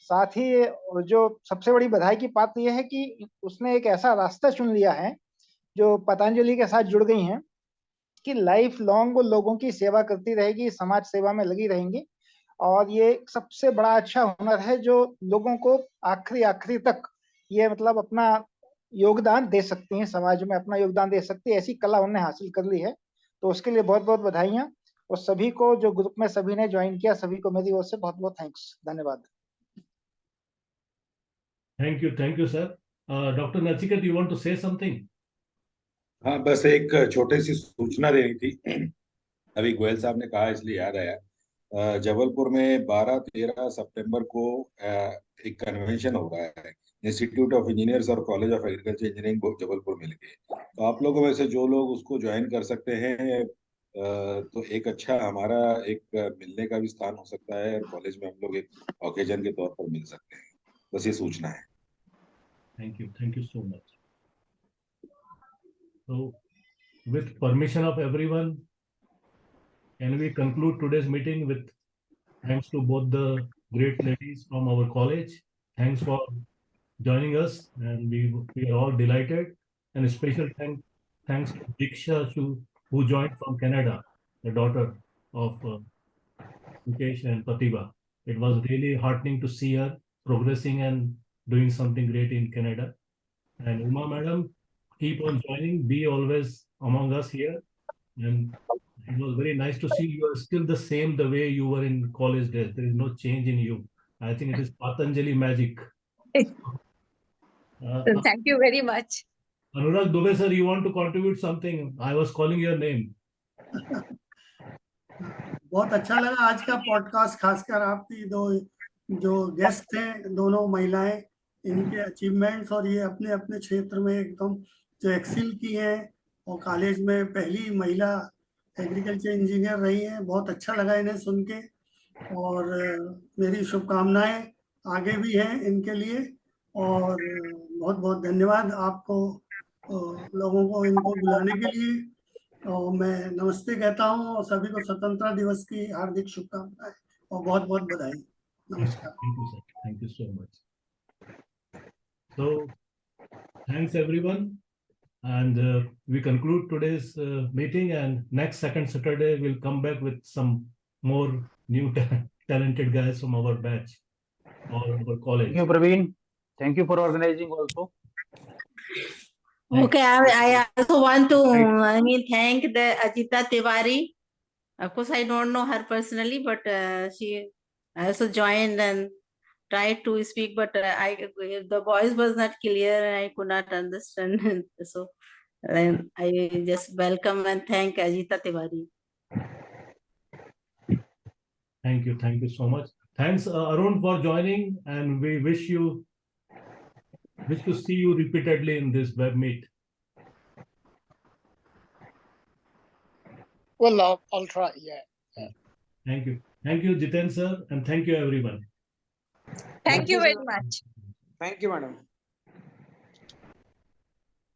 साथ ही जो सबसे बड़ी बधाई की बात यह है कि उसने एक ऐसा रास्ता चुन लिया है जो पतंजलि के साथ जुड़ गई हैं कि लाइफ लॉन्ग वो लोगों की सेवा करती रहेगी, समाज सेवा में लगी रहेंगी। और ये सबसे बड़ा अच्छा हुनर है जो लोगों को आखिरी तक ये मतलब अपना योगदान दे सकती हैं, समाज में अपना योगदान दे सकती है। ऐसी कला उन्होंने हासिल कर ली है। तो उसके लिए बहुत बहुत बधाइयां। और सभी को जो ग्रुप में सभी ने ज्वाइन किया, सभी को मेरी ओर से बहुत बहुत थैंक्स, धन्यवाद। Thank you sir. Doctor Nachiket, you want to say something? हाँ, बस एक छोटी सी सूचना देनी थी। अभी गोयल साहब ने कहा इसलिए याद आया। जबलपुर में 12-13 सितंबर को एक कन्वेंशन हो रहा है इंस्टीट्यूट ऑफ इंजीनियर्स और college of agriculture engineering Jabalpur मिलके। तो आप लोगों में से जो लोग उसको ज्वाइन कर सकते हैं, तो एक अच्छा हमारा एक मिलने का भी स्थान हो सकता है और कॉलेज में हम लोग एक ओकेजन के तौर पर मिल सकते हैं। बस ये सूचना है। Thank you so much. So, with permission of everyone, can we conclude today's meeting with thanks to both the great ladies from our college. Thanks for joining us, and we are all delighted. And a special thanks to Diksha who joined from Canada, the daughter of Mukesh and Pratibha. It was really heartening to see her progressing and doing something great in Canada. And Uma madam, keep on joining, be always among us here. And it was very nice to see you are still the same the way you were in college days. There is no change in you. I think it is Patanjali magic. Thank you very much. Anurag Dubey sir, you want to contribute something? I was calling your name. बहुत अच्छा लगा आज का podcast, खासकर आपकी दो जो guest थे, दोनों महिलाएं, इनके अचीवमेंट्स और ये अपने अपने क्षेत्र में एकदम जो एक्सिल की हैं और कॉलेज में पहली महिला एग्रीकल्चर इंजीनियर रही हैं। बहुत अच्छा लगा इन्हें सुन के, और मेरी शुभकामनाएं आगे भी हैं इनके लिए। और बहुत बहुत धन्यवाद आपको, लोगों को इनको बुलाने के लिए। और मैं नमस्ते कहता हूँ और सभी को स्वतंत्रता दिवस की हार्दिक शुभकामनाएं और बहुत बहुत बधाई। नमस्कार। Thank you, sir. Thank you so much. So, thanks everyone. And we conclude today's meeting, and next second Saturday we'll come back with some more new talented guys from our batch or our college. Thank you, Praveen. Thank you for organizing also. Okay, I also want to Right. thank the Ajita Tiwari. Of course, I don't know her personally, but she also joined and tried to speak, but the voice was not clear and I could not understand. So I just welcome and thank Ajita Tiwari. Thank you so much. Thanks Arun for joining, and we wish to see you repeatedly in this web meet. Well, I'll try. Yeah. Thank you Jiten sir, and thank you everyone. Thank you very much. Thank you, madam.